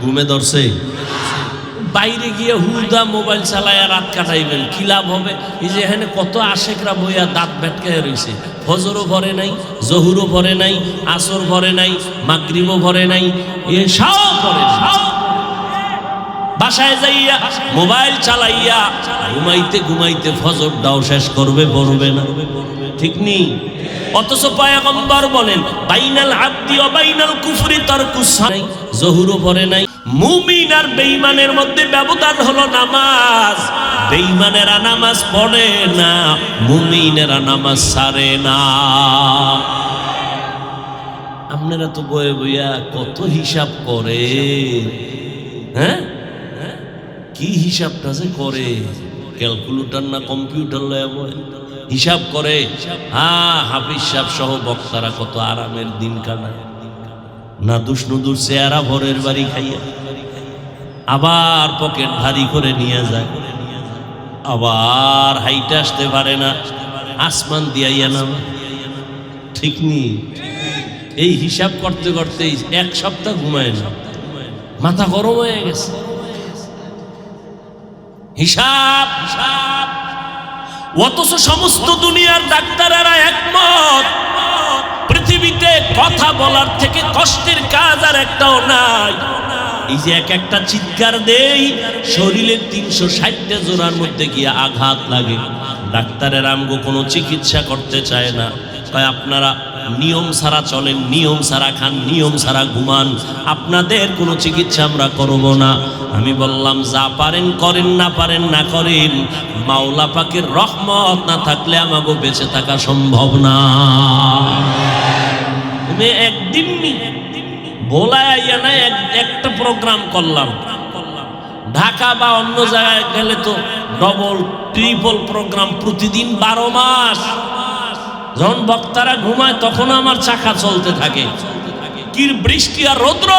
Speaker 1: ঘুমে ধরছে? বাইরে গিয়ে হুদা মোবাইল চালায় রাত কাটাইবেন, কি লাভ হবে? এই যে এখানে কত আশেকরা বইয়া দাঁত ভেটকায় রয়েছে, ফজরও ভরে নাই, জহুরও ভরে নাই, আসর ভরে নাই, মাগরিবও ভরে নাই, এসব ভরে নাই। বাসায় যাইয়া মোবাইল চালাইয়া ঘুমাইতে ঘুমাইতে ফজরটাও শেষ করবে, পড়বে না, ঠিক নেই? অথচ পয়গম্বর বলেন, বাইনাল আবদি ওয়া বাইনাল কুফরি তারকুস সালাত। জহুরও পড়ে নাই। মুমিন আর বেঈমানের মধ্যে ব্যবধান হলো নামাজ। বেঈমানেরা নামাজ পড়ে না, মুমিনেরা নামাজ ছাড়ে না। আপনারা তো বয়ে বইয়া কত হিসাব করে, হ্যাঁ? কি হিসাবটা যে করে, ক্যালকুলেটর না কম্পিউটার লয়ে বয় হিসাব করে। হ্যাঁ, হাফিজ সাহেব সহ বক্তারা কত আরামের দিন কাটায়, না দুষ নুদুর চেহারা ভোরের বাড়ি খাইয়া, আবার পকেট ভারী করে নিয়ে যায়, আবার হাইটে আসতে পারে না, আসমান দিয়াইয়া নাম, ঠিক নেই? এই হিসাব করতে করতে এক সপ্তাহ ঘুমায় না, মাথা গরম হয়ে গেছে। হিসাব হিসাব। অথচ সমস্ত দুনিয়ার ডাক্তারেরা একমত, পৃথিবীতে কথা বলার থেকে কষ্টের কাজ আর একটাও নাই। এই যে এক একটা চিৎকার দেই, শরীরের 360টা জোড়ার মধ্যে গিয়ে আঘাত লাগে। ডাক্তারের আমগো কোনো চিকিৎসা করতে চায় না, তাই আপনারা নিয়ম ছাড়া চলেন, নিয়ম ছাড়া খান, নিয়ম ছাড়া ঘুমান, আপনাদের কোনো চিকিৎসা আমরা করব না। আমি বললাম, যা পারেন করেন, না পারেন না করেন। মাওলা পাকের রহমত না থাকলে আমাকে বেঁচে থাকা সম্ভব না। আমি একদিন বলাইয়া না একটা প্রোগ্রাম করলাম, ঢাকা বা অন্য জায়গায় গেলে তো ডবল ট্রিপল প্রোগ্রাম প্রতিদিন 12 মাস। যখন বক্তারা ঘুমায় তখন আমার চাকা চলতে থাকে, কি বৃষ্টি আর রৌদ্র,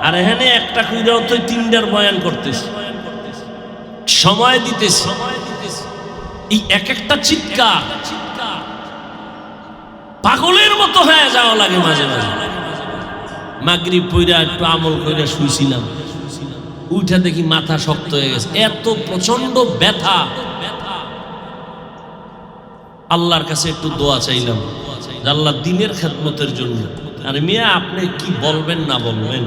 Speaker 1: আর এখানে একটা কইরাও তো তিনটার বয়ান করতেছে, সময় দিতেছে। এই এক একটা চিৎকার পাগলের মতো হয়ে যাওয়া লাগে মাঝে মাঝে। মাগরিব পইরা একটু আমল কইরা শুইছিলাম, উঠা দেখি মাথা শক্ত হয়ে গেছে, এত প্রচন্ড ব্যথা। আল্লাহর কাছে একটু দোয়া চাইলাম, আল্লাহ দিনের খেদমতের জন্য। আর মিয়া আপনি কি বলবেন না বলবেন,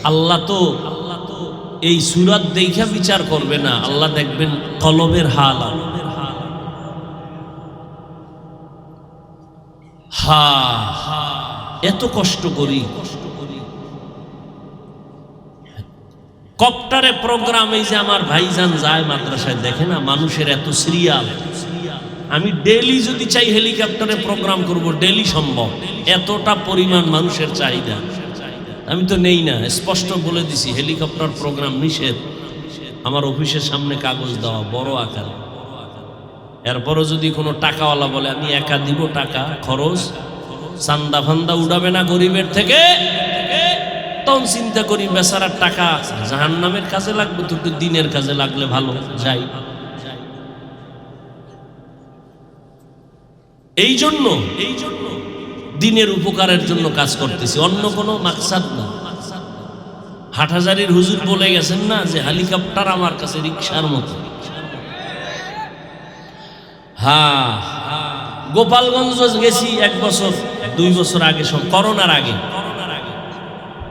Speaker 1: আল্লাহ তো এই সূরাত দেখা বিচার করবে না, আল্লাহ দেখবেন কলবের হাল। এত কষ্ট করি, কপ্টারে প্রোগ্রাম, এই যে আমার ভাইজান যায় মাদ্রাসায়, দেখে না মানুষের এত সিরিয়াল। আমি ডেলি যদি চাই হেলিকপ্টারে প্রোগ্রাম করব, ডেলি সম্ভব, এতটা পরিমাণ মানুষের চাহিদা। আমি তো নেই না, স্পষ্ট বলে দিছি হেলিকপ্টার প্রোগ্রাম নিষেধ। আমার অফিসের সামনে কাগজ দেওয়া বড় আকারে। এরপরও যদি কোনো টাকাওয়ালা বলে আমি একা দিব টাকা খরচ, চান্দা ফান্দা উড়াবে না গরিবের থেকে, তখন চিন্তা করি বেচারার টাকা জাহান্নামের কাজে লাগবে, তো দিনের কাজে লাগলে ভালো। যাই, এই জন্য দিনের উপকারের জন্য কাজ করতেছি, অন্য কোনো মাকসাদ না। হাটহাজারীর হুজুর বলে গেছেন না যে হেলিকপ্টার আমার কাছে রিকশার মতো। গোপালগঞ্জ গেছি 1 বছর 2 বছর আগে, করোনার আগে।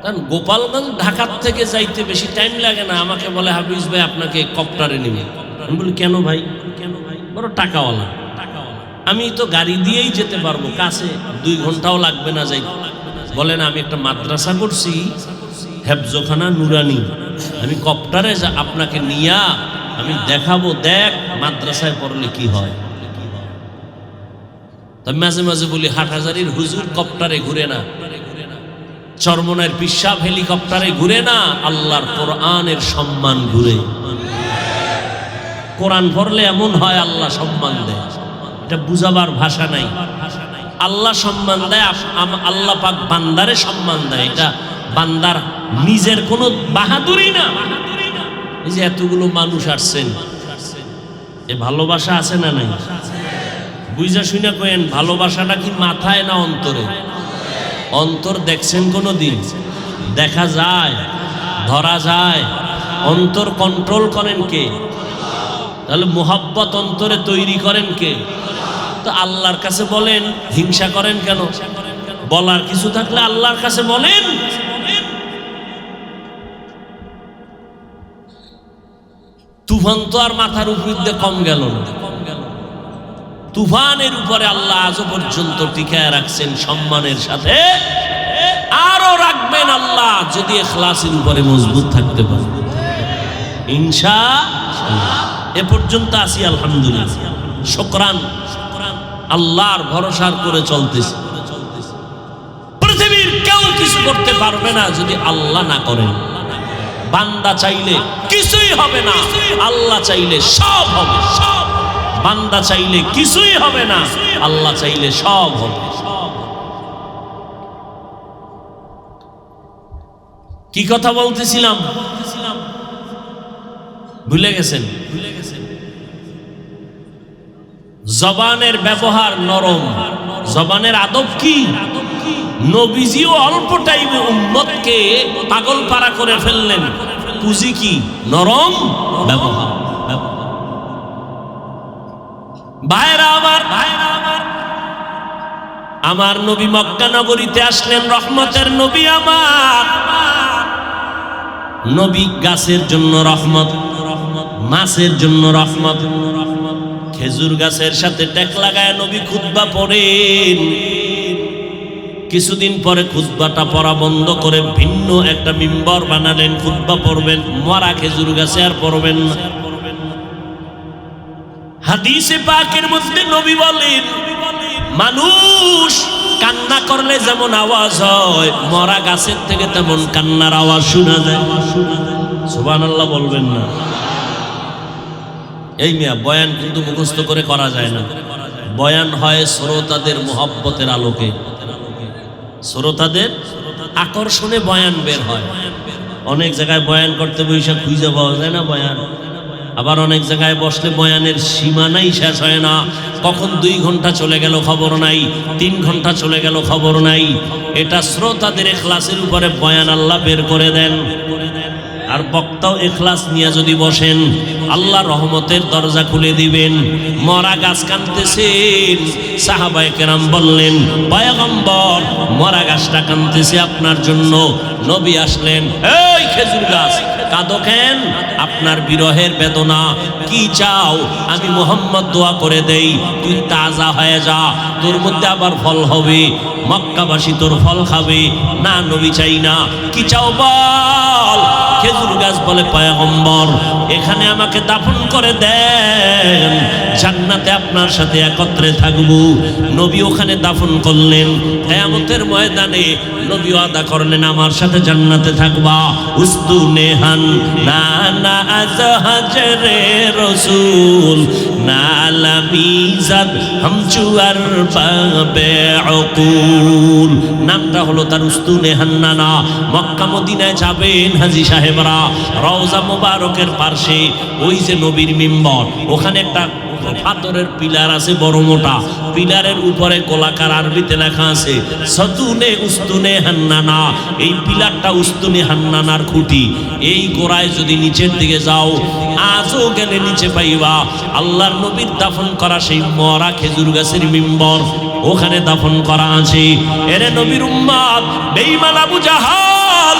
Speaker 1: কারণ গোপালগঞ্জ ঢাকার থেকে যাইতে বেশি টাইম লাগে না। আমাকে বলে হাফিজ ভাই আপনাকে কপ্টারে নেবে। আমি বলি কেন ভাই? বড় টাকাওয়ালা। আমি তো গাড়ি দিয়েই যেতে পারবো, কাছে 2 ঘন্টাও লাগবে না যাই। বলেন আমি একটা মাদ্রাসা করছি, হেফজখানা নুরানি, আমি কপ্টারে আপনাকে নিয়া আমি দেখাবো, দেখ মাদ্রাসায় পড়লে কি হয়। তবে মাঝে মাঝে বলি হাটহাজারীর হুজুর কপ্টারে ঘুরে না, চরমনায়ের পিসাব হেলিকপ্টারে ঘুরে না, আল্লাহর কোরআনের সম্মান ঘুরে। কোরআন পড়লে এমন হয় আল্লাহ সম্মান দেয়, এটা বুঝাবার ভাষা নাই। আল্লাহ সম্মান দেয়, আল্লাহ পাক বান্দারে সম্মান দেয়, এটা বান্দার নিজের কোনো বাহাদুরি না। এই যে এতগুলো মানুষ আসছেন, এ ভালোবাসা আছে না নাই? বুঝা শুনে কেন, ভালোবাসাটা কি মাথায় না অন্তরে? অন্তর দেখছেন কোনো দিন? দেখা যায়, ধরা যায়। অন্তর কন্ট্রোল করেন কে? তাহলে মোহাব্বত অন্তরে তৈরি করেন কে? তো আল্লাহর কাছে বলেন, হিংসা করেন কেন? বলার কিছু থাকলে আল্লাহর কাছে বলেন। তুফান তো আর মাথার উপর দিয়ে কম গেল না। তুফানের উপরে আল্লাহ আজও পর্যন্ত টিকায় রাখছেন সম্মানের সাথে, আরো রাখবেন আল্লাহ যদি ইখলাসের উপরে মজবুত থাকতে পারে। ইনশাআল্লাহ এ পর্যন্ত আসি আলহামদুলিল্লাহ, শুকরান। আল্লাহর ভরসার করে চলতেছে। পৃথিবীর কেউ কিছু করতে পারবে না যদি আল্লাহ না করেন। বান্দা চাইলে কিছুই হবে না, আল্লাহ চাইলে সব হবে। বান্দা চাইলে কিছুই হবে না, আল্লাহ চাইলে সব হবে। কি কথা বলতেছিলাম ভুলে গেছেন? জবানের ব্যবহার নরম, জবানের আদব কি? নবীজিও অল্প টাইমে উম্মতকে পাগল পারা করে ফেললেন। পুঁজি কি? নরম ব্যবহার। ভাইরা আমার নবী মক্কা নগরীতে আসলেন, রহমতের নবী। আমার নবী গাছের জন্য রহমত, মাছের জন্য রহমত। খেজুর গাছের সাথে টেক লাগায় নবী খুতবা পড়েন। কিছুদিন পরে খুতবাটা পড়া বন্ধ করে ভিন্ন একটা মিম্বর বানালেন, খুতবা পড়বেন। মরা খেজুর গাছে আর পড়বেন না। হাদিসে পাকের মধ্যে নবী বলেন, মানুষ কান্না করলে যেমন আওয়াজ হয়, মরা গাছের থেকে তেমন কান্নার আওয়াজ শোনা যায়। সুবহানাল্লাহ বলবেন না? এই মিয়া বয়ান কিন্তু মুখস্থ করে করা যায় না। বয়ান হয় শ্রোতাদের মুহাব্বতের আলোকে। শ্রোতাদের আকর্ষণে বয়ান বের হয়। অনেক জায়গায় বয়ান করতে বসে খুঁজে পাওয়া যায় না বয়ান, আবার অনেক জায়গায় বসলে বয়ানের সীমানাই শেষ হয় না। কখন 2 ঘন্টা চলে গেল খবর নাই, 3 ঘন্টা চলে গেল খবর নাই। এটা শ্রোতাদের ইখলাসের উপরে বয়ান আল্লাহ বের করে দেন। আর বক্তাও ইখলাস নিয়ে যদি বসেন, আল্লাহ রহমতের দরজা খুলে দিবেন। মরা গাছ কাঁদতেছেন, সাহাবায়ে কেরাম বললেন, পয়গম্বর মরা গাছটা কাঁদতেছে আপনার জন্য। নবী আসলেন, এই খেজুর গাছ কাঁদো কেন? আপনার বিরহের বেদনা। কি চাও? আমি মুহাম্মদ দোয়া করে দেই, তুই তাজা হয়ে যা, তোর মধ্যে আবার ফল হবে, মক্কাবাসী তোর ফল খাবে। না নবী চাই না, কি চাও বল? খেজুর গাছ বলে, পয়গম্বর এখানে আমাকে দাফন করে দেন, জান্নাতে আপনার সাথে একত্রে থাকবো। নবী ওখানে দাফন করলেন। কিয়ামতের ময়দানে নবী ওয়াদা করলেন, আমার সাথে জান্নাতে থাকবা। উস্তুনে হান না না আজহাজরে রাসূল নালামিজাত হামচুয়ার বাবে উকুল। নামটা হলো তার উস্তুনে হান্নানা। মক্কা মদিনায় যাবেন হাজী সাহেবরা, রওজা মুবারকের পাশে ওই যে নবীর মিম্বর, ওখানে একটা পাথরের পিলার আছে বড় মোটা, পিলারের উপরে গোলাকার আরবিতে লেখা আছে সতুনে উস্তুনে হান্নানা। এই পিলারটা উস্তুনে হান্নানার খুঁটি। এই গোড়ায় যদি নিচের দিকে যাও, আজও গেলে নিচে পাইবা আল্লাহর নবীর দাফন করা সেই মরা খেজুর গাছের মিম্বর, ওখানে দাফন করা আছে। এরে নবীর উম্মত, বেঈমান আবু জাহাল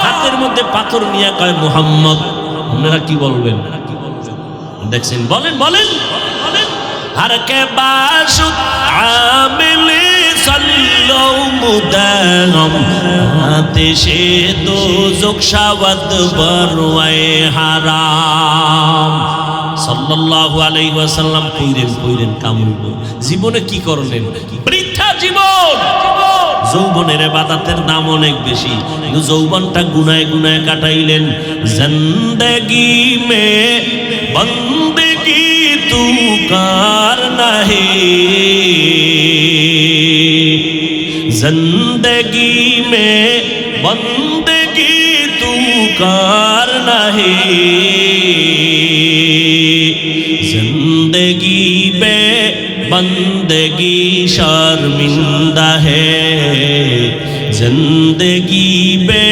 Speaker 1: হাতের মধ্যে পাথর নিয়ে কয়, মুহাম্মদ আপনারা কি বলবেন? দেখছেন, বলেন বলেন। हर के बाशुद आमिली सल्लो मुदगम आतिशे दोज़ख शावद बरवाए हराम। সাল্লাল্লাহু আলাইহি ওয়াসাল্লাম কইলেন কামুল জীবনে কি করলেন? বৃথা জীবন। যৌবনের ইবাদতের দাম অনেক বেশি, কিন্তু যৌবনটা গুনায় গুনায় কাটাইলেন। জিন্দেগি মে বন্দেগি তু কার নাহি, জিন্দেগি মে বন্দেগি তু কার নাহি, जिंदगी बे बंदगी शर्मिंदा है, जिंदगी बे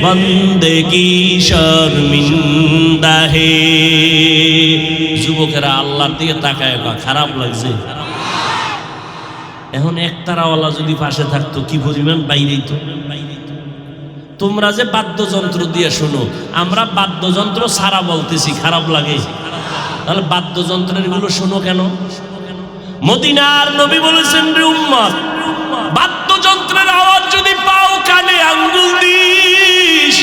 Speaker 1: बंदगी शर्मिंदा है। যুবকেরা আল্লাহর দিকে তাকায়, খারাপ লাগছে। এখন একতারাওয়ালা যদি পাশে থাকতো কি পরিমাণ বাইরেই তো। তোমরা যে বাদ্যযন্ত্র দিয়ে শোনো, আমরা বাদ্যযন্ত্র সারা বলতেছি, খারাপ লাগে। তাহলে বাদ্যযন্ত্রের গুলো শোনো কেন? মদিনার নবী বলেছেন, রে উম্মত, বাদ্যযন্ত্রের আওয়াজ যদি পাও কানে আঙ্গুল দিস,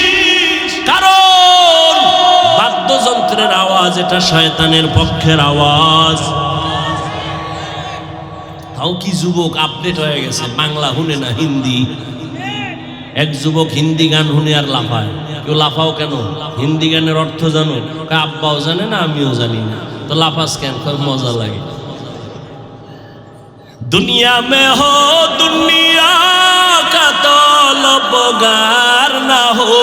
Speaker 1: কারণ বাদ্যযন্ত্রের আওয়াজ এটা শয়তানের পক্ষের আওয়াজ। তাও কি যুবক আপডেট হয়ে গেছে, বাংলা শুনে না হিন্দি। এক যুবক হিন্দি গান শুনে আর লাফায়। কেউ লাফাও কেন? হিন্দি গানের অর্থ জানো? আব্বাও জানে না, আমিও জানি না, তো লাফাস কেন? মজা লাগে। দুনিয়া মে হো দুনিয়া কা তলবগার না হো,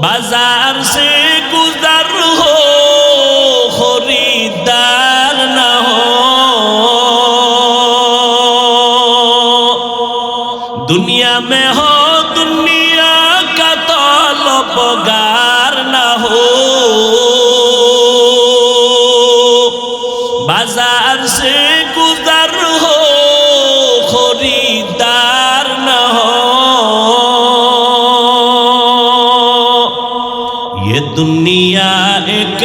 Speaker 1: বাজার সে গুজর হো খরিদার না হো। दुनिया में हो दुनिया का तलबगार ना हो, बाजार से गुजर हो खरीदार ना हो। ये दुनिया एक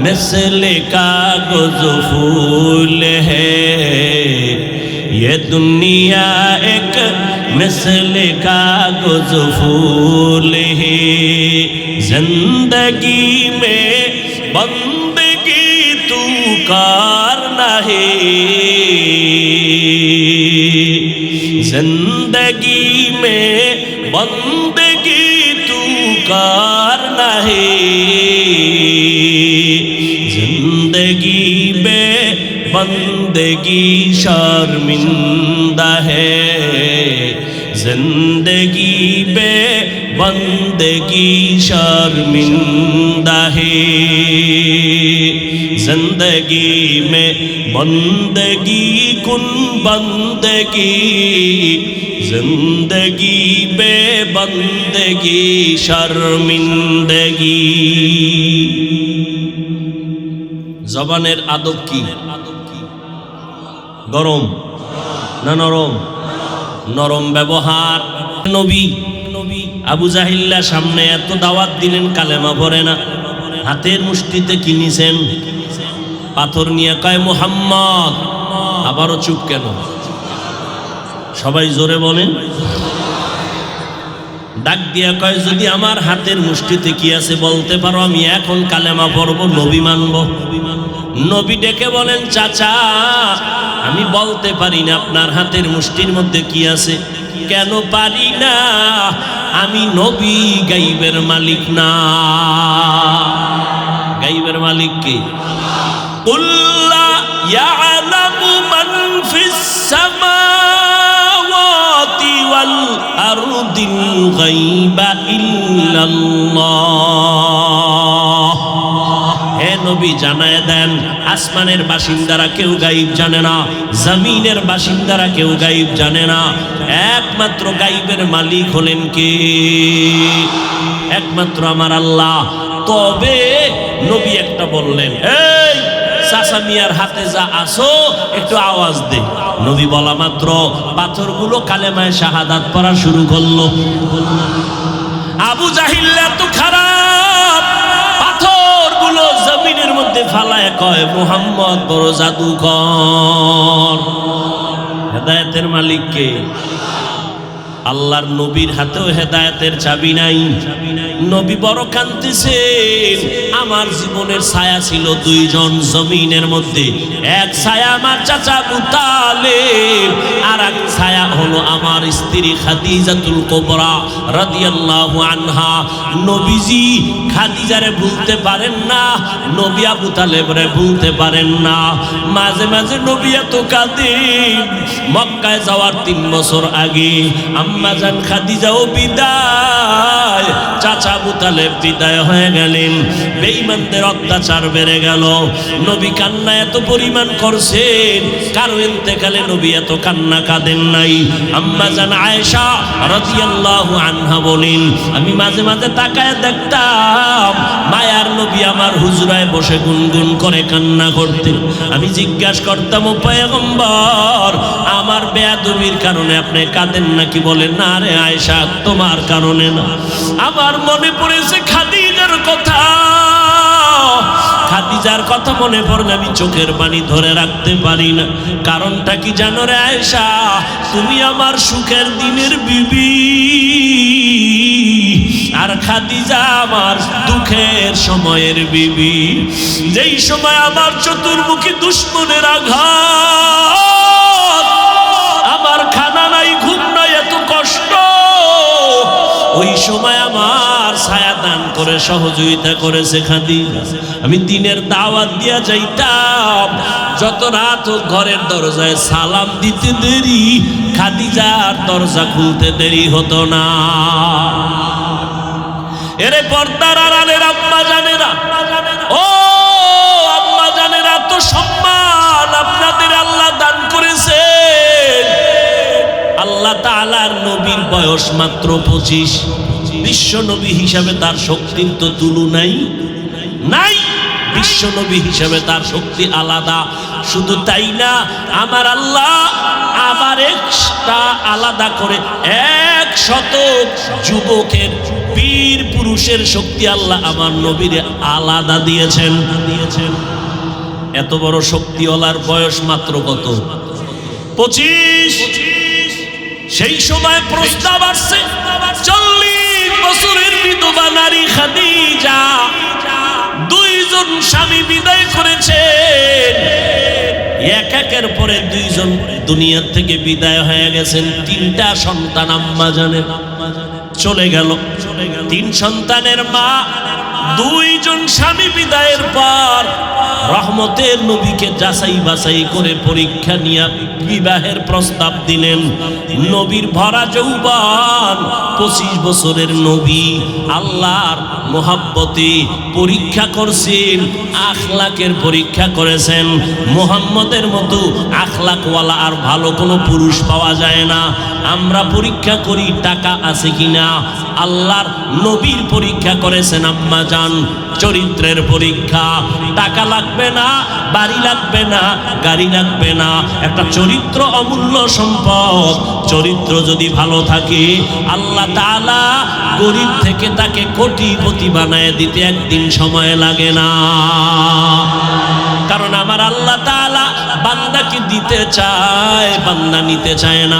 Speaker 1: मिसले कागज़ फूल है, ये दुनिया एक मिसले कागज़ फूल है, जिंदगी में बंदगी तू करना है, जिंदगी में बंदगी तू करना है, जिंदगी में बंदगी शर्मिंदा है, जिंदगी बे बंदगी शर्मिंदा है। जिंदगी में बंदगी कुन बंदगी, जिंदगी बे बंदगी शर्मिंदगी। জবানের আদব কি? গরম না নরম? নরম ব্যবহার। নবী আবু জাহিল্লা সামনে এত দাওয়াত দিলেন, কালেমা পড়ে না। হাতের মুষ্টিতে কি নিছেন? পাথর নিয়ে কয় মুহাম্মদ। আবারও চুপ কেন? সবাই জোরে বলেন। ডাক দিয়া কয় যদি আমার হাতের মুষ্টিতে কি আছে বলতে পারো, আমি এখন কালেমা পড়ব, নবী মানব। নবী ডেকে বলেন চাচা আমি বলতে পারি না আপনার হাতের মুষ্টির মধ্যে কি আছে। কেন পারি না? আমি নবী গাইবের মালিক না। গাইবের মালিক কে? কুল লা ইয়ালামু মান ফিস সামাওয়াতি ওয়াল আরদিল গায়বা ইল্লাল্লাহ। হে নবী জানায় দেন আসমানের বাসিন্দারা কেউ গায়েব জানে না, জমিনের বাসিন্দারা কেউ গায়েব জানে না। একমাত্র গায়েবের মালিক হলেন কে? একমাত্র আমার আল্লাহ। তবে নবী একটা বললেন, এই চাচা মিয়ার হাতে যা আসো একটু আওয়াজ দে। নবী বলা মাত্র পাথরগুলো কালেমায়ে শাহাদাত পড়া শুরু করলো। আবু জাহিল এত খারাপ, পাথরগুলো জমিনের মধ্যে ফালায় কয় মুহাম্মদ বড় জাদুকর। হেদায়েতের মালিক কে? আল্লাহর নবীর হাতেও হেদায়েতের চাবি নাই। নবী বড় কাঁদতেছেন। আমার জীবনের ছায়া ছিল দুইজন জমিনের মধ্যে, এক ছায়া আমার চাচা আবু তালেব, আর এক ছায়া হলো আমার স্ত্রী খাদিজাতুল কুবরা রাদিয়াল্লাহু আনহা। নবীজি খাদিজারে ভুলতে পারেন না, নবী আবু তালেবরে ভুলতে পারেন না। মাঝে মাঝে নবী এত কাঁদেন। মক্কায় যাওয়ার 3 বছর আগে আম্মা জান খাদিজাও বিদায়, চাচা আবু তালেব বিদায় হয়ে গেলেন। বেঈমানদের অত্যাচার বেড়ে গেল। নবী কান্না এত পরিমাণ করছেন, কারো ইন্তেকালে নবী এত কান্না কাঁদেন নাই। আম্মা জান আয়েশা রাদিয়াল্লাহু আনহা বলেন, আমি মাঝে মাঝে তাকায় দেখতাম মায়ার নবী আমার হুজরায় বসে গুনগুন করে কান্না করতেন। আমি জিজ্ঞাসা করতাম, ও পয়গম্বর আমার বেয়াদবির কারণে আপনি কাঁদেন নাকি? বলেন না রে আয়েশা, তোমার কারণে না। আমার মনে পড়েছে খাদিজার কথা। খাদিজার কথা মনে পড়লে আমি চোখের পানি ধরে রাখতে পারি না। কারণটা কি জানো রে আয়েশা? তুমি আমার সুখের দিনের বিবি, আর খাদিজা আমার দুঃখের সময়ের বিবি। যেই সময় আমার চতুর্মুখী দুশ্মনের আঘাত, আমার খানা নাই, ঘুম নাই, এত কষ্ট, ওই সময় আমার ছায়া দান করে সহযোগিতা করেছে খাদিজা। আমি দিনের দাওয়াত দিয়া যাইতাম, যত রাত হোক ঘরের দরজায় সালাম দিতে দেরি, খাদিজার দরজা খুলতে দেরি হতো না। এরে পর্দার আড়ালের আম্মা জানেরা, ও আম্মা জানেরা, তো সম্মান আপনাদের আল্লাহ দান করেছেন। আল্লাহ তাআলার নবীর বয়স মাত্র 25। বিশ্ব নবী হিসাবে তার শক্তির তো তুলনাই নাই। বিশ্ব নবী হিসাবে তার শক্তি আলাদা। শুধু তাই না, আমার আল্লাহ আবার একটা আলাদা করে 100 যুবকের বীর পুরুষের শক্তি আল্লাহ আমার নবীর আলাদা দিয়েছেন। এত বড় শক্তিওয়ালার বয়স মাত্র কত? 25। সেই সময় প্রস্তাব আসছে 40 বছরের বিধবা নারী খাদিজা, 2 জন স্বামী বিদায় করেছেন। একের পরে 2 জন দুনিয়া থেকে বিদায় হয়ে গেছেন। 3টা সন্তান আম্মা জানেন চলে গেল। 3 সন্তানের মা দুইজন স্বামী বিদায়ের পর রহমতের নবীকে যাচাই বাছাই করে পরীক্ষা নিয়ে বিবাহের প্রস্তাব দিলেন। নবীর ভরা যৌবন, 25 বছরের নবী আল্লাহর মোহাব্বতে পরীক্ষা করছেন, আখলাকের পরীক্ষা করেছেন। মুহাম্মদের মতো আখলাকওয়ালা আর ভালো কোনো পুরুষ পাওয়া যায় না। আমরা পরীক্ষা করি টাকা আছে কিনা, আল্লাহর নবীর পরীক্ষা করেছেন আম্মা জান, চরিত্রের পরীক্ষা। টাকা লাগবে না, বাড়ি লাগবে না, গাড়ি লাগবে না, একটা চরিত্র অমূল্য সম্পদ। চরিত্র যদি ভালো থাকে আল্লাহ তাআলা গরিব থেকে তাকে কোটিপতি বানায় দিতে একদিন সময় লাগে না। কারণ আমার আল্লাহ তাআলা বান্দাকে দিতে চায়, বান্দা নিতে চায় না।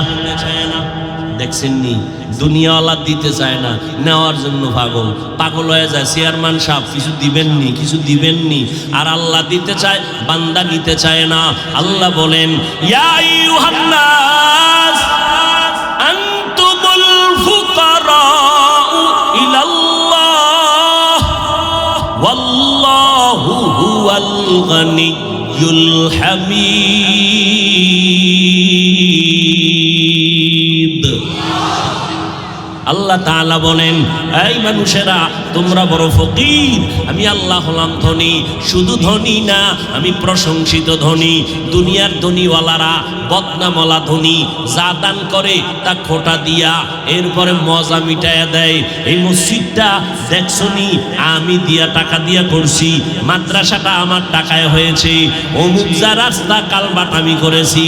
Speaker 1: দেখছেন নি, দুনিয়াওয়ালা দিতে চায় না, নেওয়ার জন্য পাগল পাগল হয়ে যায়। চেয়ারম্যান সাহেব কিছু দিবেননি, কিছু দিবেননি, আর আল্লাহ দিতে চায়, বান্দা নিতে চায় না। আল্লাহ বলেন, ইয়া আইয়ুহান নাস আনতুমুল ফুকারাউ ইলাল্লাহ ওয়াল্লাহু হুয়াল গানিয়্যুল হামিদ। আল্লাহ তাআলা বলেন, এই মানুষেরা তোমরা বড় ফকির, আমি আল্লাহ হলাম ধনী। শুধু ধনী না, আমি প্রশংসিত ধনী। দুনিয়ার ধনীওয়ালারা বদনামওয়ালা ধনী, যা দান করে তা খোটা দিয়া এরপরে মজা মিটাইয়া দেয়। এই মসজিদটা দেখছনি, আমি দিয়া টাকা দিয়া করছি, মাদ্রাসাটা আমার টাকায় হয়েছে, অমুক যা রাস্তা কালবাট আমি করেছি।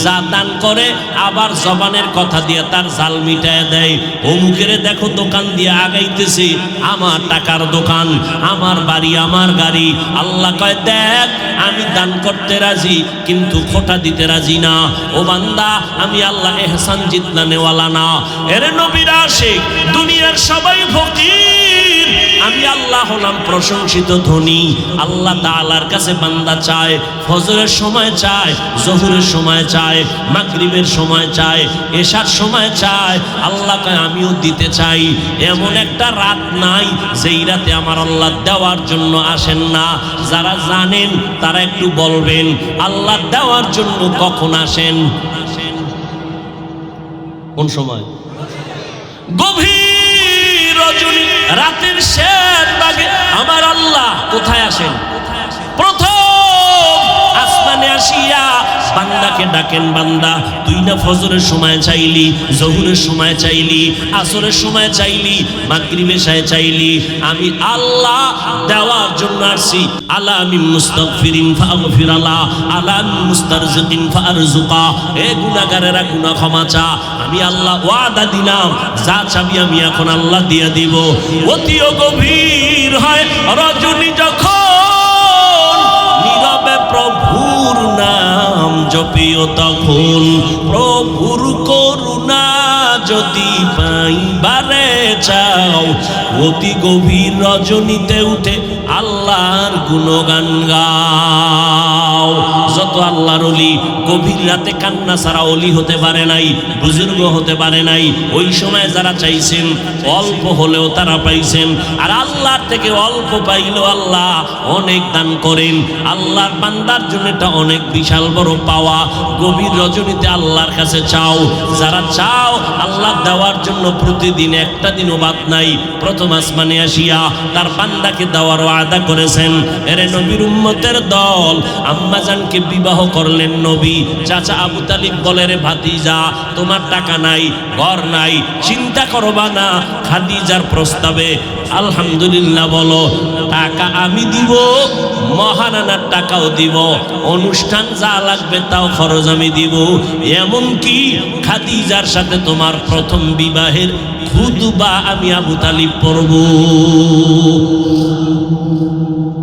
Speaker 1: যা দান করে আবার জবানের কথা দিয়া তার জাল মিটাইয়া দেয়। অমুকেরে দেখো দোকান দিয়ে আগাইতেছে, আমার টাকার দোকান, আমার বাড়ি, আমার গাড়ি। আল্লাহ কয়, দেখ আমি দান করতে রাজি, কিন্তু খোটা দিতে রাজি না। ও বান্দা, আমি আল্লাহ এহসান জিতনা নেওয়ালা না। এর নবীর আশিক, দুনিয়ার সবাই ফকির, আমি আল্লাহ হলাম প্রশংসিত ধনী। আল্লাহ তাআলার কাছে বান্দা চায়, ফজরের সময় চায়, জোহরের সময় চায়, মাগরিবের সময় চায়, এশার সময় চায়। আল্লাহ কয়, আমিও দিতে চাই। এমন একটা রাত নাই যেই রাতে আমার আল্লাহ দেওয়ার জন্য আসেন না। যারা জানেন তারা একটু বলবেন, আল্লাহ দেওয়ার জন্য কখন আসেন? কোন সময়? গভীর রজনী, রাতের শেষ ভাগে আমার আল্লাহ কোথায় আসেন? প্রথম আসমানে আসিয়া বান্দাকে ডাকেন, বান্দা তুই না ফজরের সময় চাইলি, জোহরের সময় চাইলি, আসরের সময় চাইলি, মাগরিবের সময় চাইলি, আমি আল্লাহ দেওয়ার জন্য আসছি। আলা মিন মুস্তাগফিরিন ফাগফিরালা, আলা মিন মুস্তারজিকিন ফারজুকা। এ গুনাহগারেরা গুনাহ ক্ষমা চা, আমি আল্লাহ ওয়াদা দিলাম, যা চাবি আমি এখন আল্লাহ দিয়ে দিব। অতিও গভীর হয় রজনী যখন, নীরবে প্রভুর নাম জপিও তখন। প্রভুর করুণা যদি পাইবারে চাও, অতি গভীর রজনীতে উঠে আল্লাহর গুণগান গাও। যত আল্লাহর ওলি গভীর রাতে কান্না ছাড়া ওলি হতে পারে নাই, বুজুর্গ হতে পারে নাই। ওই সময় যারা চাইছেন অল্প হলেও তারা পাইছেন, আর আল্লাহর থেকে অল্প পাইলেও আল্লাহ অনেক দান করেন। আল্লাহর বান্দার জন্য এটা অনেক বিশাল বড় পাওয়া। গভীর রজনীতে আল্লাহর কাছে চাও। যারা চাও আল্লাহ দেওয়ার জন্য প্রতিদিন একটা দিনও বাদ নাই, প্রথম আসমানে আসিয়া তার বান্দাকে দেওয়ার ওয়াদা করেছেন। এরে নবীর উম্মতের দল, আম্মাজানকে বিবাহ করলেন নবী। চাচা আবু তালিব বলে, রে ভাতিজা, তোমার টাকা নাই, ঘর নাই, চিন্তা করবা না, খাদিজার প্রস্তাবে আলহামদুলিল্লাহ বলো। টাকা আমি দিব, মহারানার টাকাও দিব, অনুষ্ঠান যা লাগবে তাও খরচ আমি দিব। এমনকি খাদিজার সাথে তোমার প্রথম বিবাহের খুতবা আমি আবু তালিব পড়ব।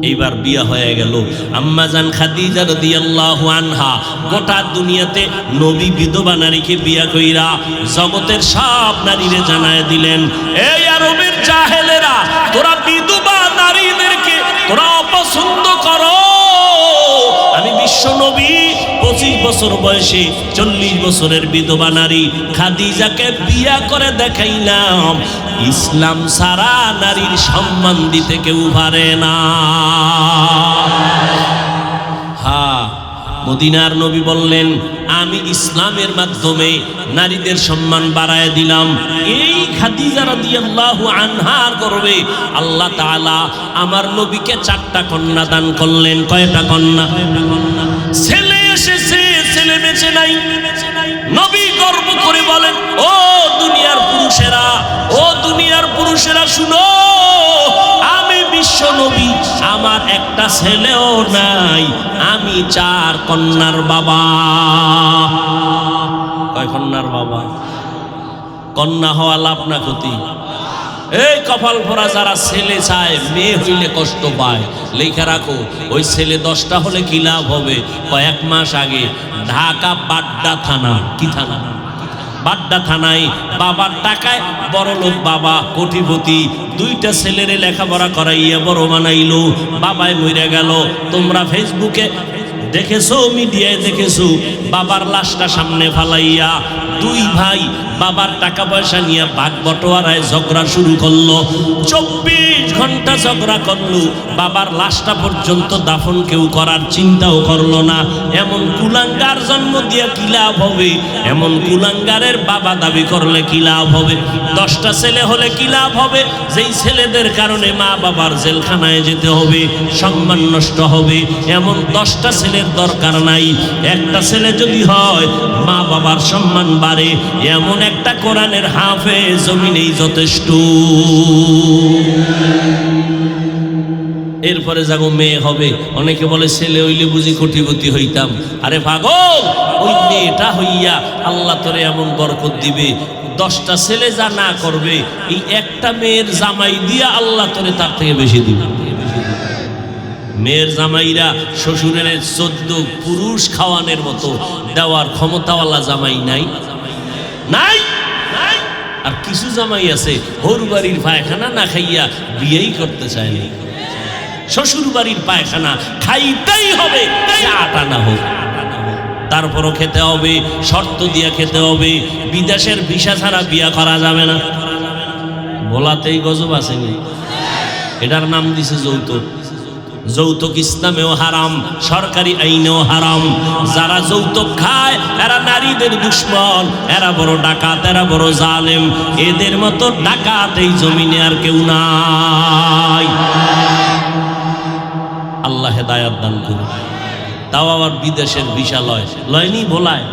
Speaker 1: এইবার বিয়া হয়ে গেল। আম্মাজান খাদিজা রাদিয়াল্লাহু আনহা গোটা দুনিয়াতে নবী বিধবা নারীকে বিয়া কইরা জগতের সব নারীরে জানায় দিলেন, এই আরবের জাহেলেরা, তোরা বিধবা নারীদেরকে তোরা অপছন্দ করো। আমি বিশ্ব নবী 25 বছর বয়সে 40 বছরের বিধবা নারী খাদিজাকে বিয়া করে দেখাইলাম ইসলাম সারা নারীর সম্মান দিতে কেউ পারে না। হ্যাঁ, মদিনার নবী বললেন আমি ইসলামের মাধ্যমে নারীদের সম্মান বাড়ায় দিলাম। এই খাদিজা রাদিয়াল্লাহু আনহার গর্বে আল্লাহ তাআলা আমার নবীকে 4টা কন্যা দান করলেন। কয়টা কন্যা? ছেলে এসেছে, ছেলে বেঁচে নাই। নবী গর্ব করে বলেন, ও দুনিয়ার পুরুষেরা, ও দুনিয়ার পুরুষেরা শুনো, আমি বিশ্ব নবী, আমার একটা ছেলেও নাই, আমি 4 কন্যার বাবা। কয় কন্যার বাবা? কন্যা হওয়া লাভ না ক্ষতি? এই কপাল পরা যারা ছেলে চায়, মেয়ে হইলে কষ্ট পায়, লেখা রাখো ওই ছেলে 10টা হলে কি লাভ হবে? কয়েক মাস আগে ঢাকা বাড্ডা থানা, কি থানা? বাড্ডা থানায় বাবার টাকায় বড় লোক বাবা কোটিপতি 2টা ছেলেরে লেখাপড়া করাইয়া বড় বানাইলো। বাবাই মরে গেল। তোমরা ফেসবুকে দেখেছো, মিডিয়ায় দেখেছো, বাবার লাশটা সামনে ফালাইয়া 2 ভাই বাবার টাকা পয়সা নিয়ে ভাগ বটোয়ারায় ঝগড়া শুরু করলো। 24 ঘন্টা ঝগড়া করলো, বাবার লাশটা পর্যন্ত দাফন কেউ করার চিন্তাও করলো না। এমন কুলাঙ্গার জন্ম দিয়ে কি লাভ হবে? এমন কুলাঙ্গারের বাবা দাবি করলে কি লাভ হবে? 10টা ছেলে হলে কি লাভ হবে? যেই ছেলেদের কারণে মা বাবার জেলখানায় যেতে হবে, সম্মান নষ্ট হবে। এমন 10টা ছেলের দরকার নাই। একটা ছেলে যদি হয় মা বাবার সম্মান বাড়ে, এমন একটা কোরআনের হাফেজ জমিনেই যথেষ্ট। এরপরে যাগো মেয়ে হবে। অনেকে বলে ছেলে হইলে বুঝি কোটিপতি হইতাম। আরে পাগল, ওই মেয়েটা হইয়া আল্লাহ তোরে এমন বরকত দিবে, 10টা ছেলে যা না করবে এই একটা মেয়ের জামাই দিয়া আল্লাহ তোরে তার থেকে বেশি দিবে। মেয়ের জামাইরা শ্বশুরের 14 পুরুষ খাওয়ানোর মতো দেওয়ার ক্ষমতাওয়ালা জামাই নাই, নাই। আর কিছু জামাই আছে ওর বাড়ির পায়খানা না খাইয়া বিয়েই করতে চায় না। শ্বশুর বাড়ির পায়খানা খাইতেই হবে, আটা না হোক, তারপরও খেতে হবে, শর্ত দিয়া খেতে হবে। বিদেশের ভিসা ছাড়া বিয়া করা যাবে না। বলাতেই গজব আসেনি, এটার নাম দিছে যৌতুক। যৌতুক ইসলামেও হারাম, সরকারি আইনেও হারাম। যারা যৌতুক খায় এরা নারীদের দুশ্মন, এরা বড় ডাকাত, এরা বড় জালেম। এদের মতো ডাকাত এই জমিনে আর কেউ নাই। আল্লাহ হেদায়াত দান করুন। তাও আবার বিদেশের ভিসা লয়নি ভোলায়।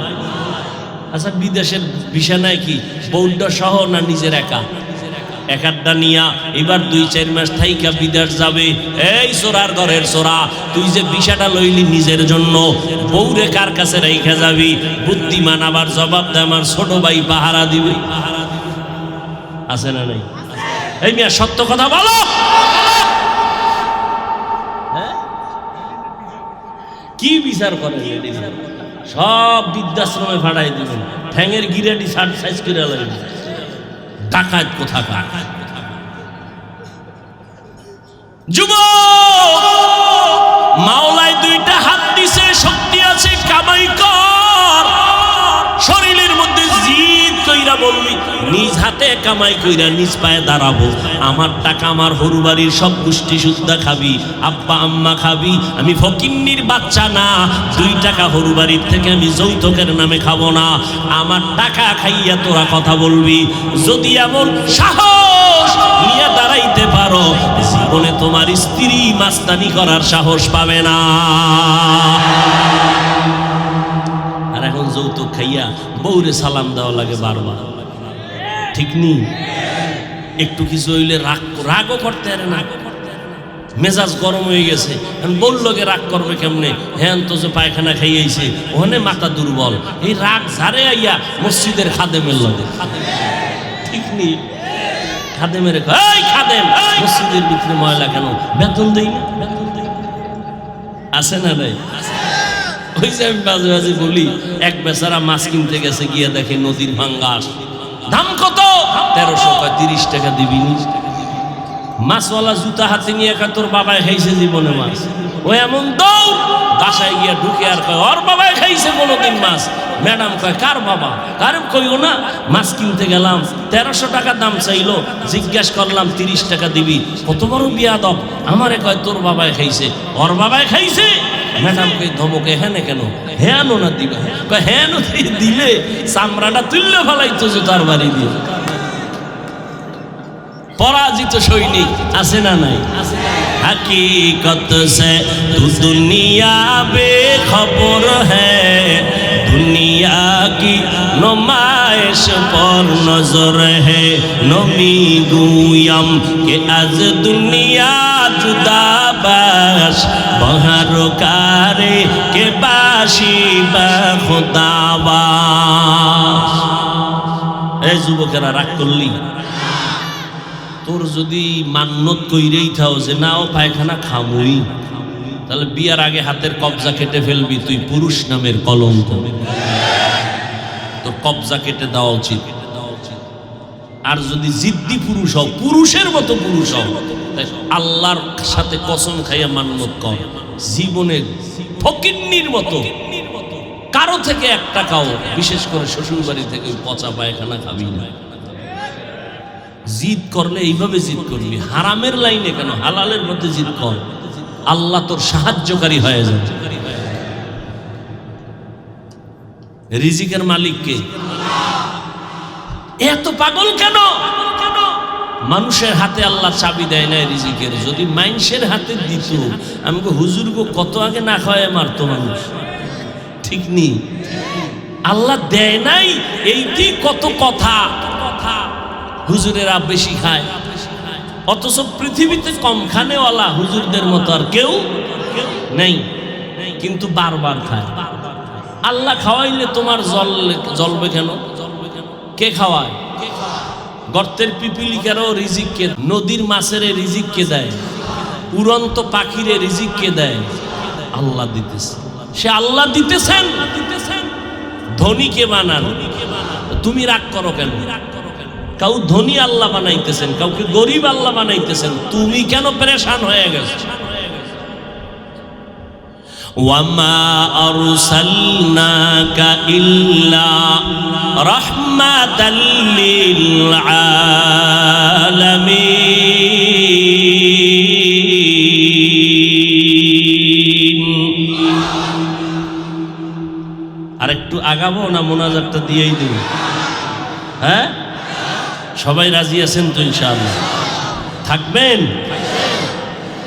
Speaker 1: আচ্ছা, বিদেশের ভিসা নেয় কি বৌদ্ধ সহ না নিজের একা? একটা নিয়া এবার 2-4 মাস থাইকা বিদেশ যাবে। এই চোরার ঘরের চোরা, তুই যে ভিসাটা লইলি নিজের জন্য, বউরে কার কাছে রাইখা যাবি? বুদ্ধিমান আবার জবাব দেয় আমার ছোট ভাই পাহারা দিবে। আছে না নাই? এই মিয়া সত্য কথা বলো। কি বিচার করেন? সব বৃদ্ধাশ্রমে ফাটাই দিবেন, ঠ্যাঙের গিরাটি সাইজ করে লাগবে। ডাকাত কোথাকার। যুবক, মাওলায় 2টা হাত দিছে, শক্তি আছে, কামাই কর। শরীরের মধ্যে জিদ কইরা বলবি নিজ হাতে কামাই কইরা নিজ পায়ে দাঁড়াবো। আমার টাকা আমার হরু বাড়ির সব গোষ্ঠী সুদ্ধা খাবি, আব্বা আম্মা খাবি। আমি ফকিন্নির বাচ্চা না, 2 টাকা হরু বাড়ির থেকে আমি যৌতুকের নামে খাবো না। আমার টাকা খাইয়া তোরা কথা বলবি। যদি এমন সাহস নিয়ে দাঁড়াইতে পারো, জীবনে তোমার স্ত্রী মাস্তানি করার সাহস পাবে না। আর এখন যৌতুক খাইয়া বউরে সালাম দেওয়া লাগে বারবার, ঠিক নেই? একটু কিছু হইলে রাগও করতে পারে না, মেজাজ গরম হয়ে গেছে। বললো গে রাগ করবে কেমনে? হ্যাঁ তো যে পায়খানা খাইয়াইছে, ওখানে মাথা দুর্বল। এই রাগ ঝাড়ে আইয়া মসজিদের খাদেমের লাগে, ঠিক নেই? খাদেমের এই খাদেম মসজিদের ভিতরে ময়লা কেন? বেতন দেই না, আছে না নাই? ওই যে আমি মাঝে মাঝে বলি, এক বেচারা মাছ কিনতে গেছে, গিয়ে দেখে নদীর ভাঙ্গাস। দাম কত? 1300। 30 টাকা দিবি নি? মাছওয়ালা জুতা হাতে নিয়ে তোর বাবায় খাইছে জীবনে মাছ। ও এমন দৌড়, বাসায় গিয়া ঢুকে আর কয় ওর বাবাই খাইছে কোনোদিন মাছ। ম্যাডাম কয় কার বাবা? কারে কইও না, মাছ কিনতে গেলাম 1300 টাকা দাম চাইলো, জিজ্ঞাসা করলাম 30 টাকা দিবি। কত বড় বিয়াদব, আমারে কয় তোর বাবাই খাইছে। ওর বাবাই খাইছে? ম্যাডাম কই ধমকে হ্যাঁ কেন? হ্যাঁ না দিবা? কয় হ্যাঁ দিলে চামড়াটা তুললে ফেলাইতো জুতার বাড়ি দিয়ে। পরাজিত সৈনিক আছে না নাই? हकीकत से तू दुनिया बेखबर है, दुनिया की नुमाइश पर नजर है। नमी गुयम के आज दुनिया जुदा बाश, बहर कारे के बाशी बा खुदाबाश। ए যুবকেরা রাগ করলি, তোর যদি মান্নত কইরেই থাও যে নাও পায়খানা খামুই, তাহলে বিয়ার আগে হাতের কবজা কেটে ফেলবি, তুই পুরুষ নামের কলঙ্ক। তোর কবজা কেটে দেওয়া উচিত। আর যদি জিদ্দি পুরুষ হও, পুরুষের মতো পুরুষ হও, আল্লাহর সাথে কসম খাইয়া মান্নত কর, জীবনে ফকিন্নির মতো কারো থেকে 1 টাকাও, বিশেষ করে শ্বশুর বাড়ি থেকে ওই পচা পায়খানা খাবি না। জিদ করলে এইভাবে জিদ করবি, হারামের লাইনে কেন, হালালের মধ্যে জিদ কর, আল্লাহ তোর সাহায্যকারী হয়ে যাবে। রিজিকের মালিক কে? এত পাগল কেন? মানুষের হাতে আল্লাহ চাবি দেয় না রিজিকের। যদি মানুষের হাতে দিত, আমাকে হুজুর গো কত আগে না খাওয়ায় মারতো মানুষ, ঠিক নি? আল্লাহ দেয় নাই, এইটি কত কথা। হুজুরেরা বেশি খায়, অথচ পৃথিবীতে কম খানেওয়ালা হুজুরদের মতো আর কেউ নেই, কিন্তু বারবার খায়। আল্লাহ খাওয়াইলে তোমার জ্বলবে কেন? কে খাওয়ায়? গর্তের পিপিলিকারও রিজিক কে? নদীর মাছের রিজিক কে দেয়? উড়ন্ত পাখিরে রিজিক কে দেয়? আল্লাহ দিতেছে। সে আল্লাহ দিতেছেন, ধনীকে বানান। তুমি রাগ করো কেন? কাউ ধনী আল্লাহ বানাইতেছেন, কাউকে গরিব আল্লাহ বানাইতেছেন, তুমি কেন পেরেশান হয়ে গেছো? ওয়ামা আরসালনাকা ইল্লা রাহমাতাল লিল আলামিন। আর একটু আগাবো না মোনাজাতটা দিয়েই দেব? হ্যাঁ, সবাই রাজি আছেন তো ইনশাআল্লাহ? থাকবেন?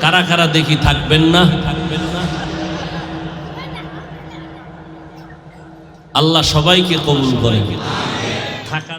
Speaker 1: কারা কারা দেখি থাকবেন না? আল্লাহ সবাইকে কবুল করে। থাকা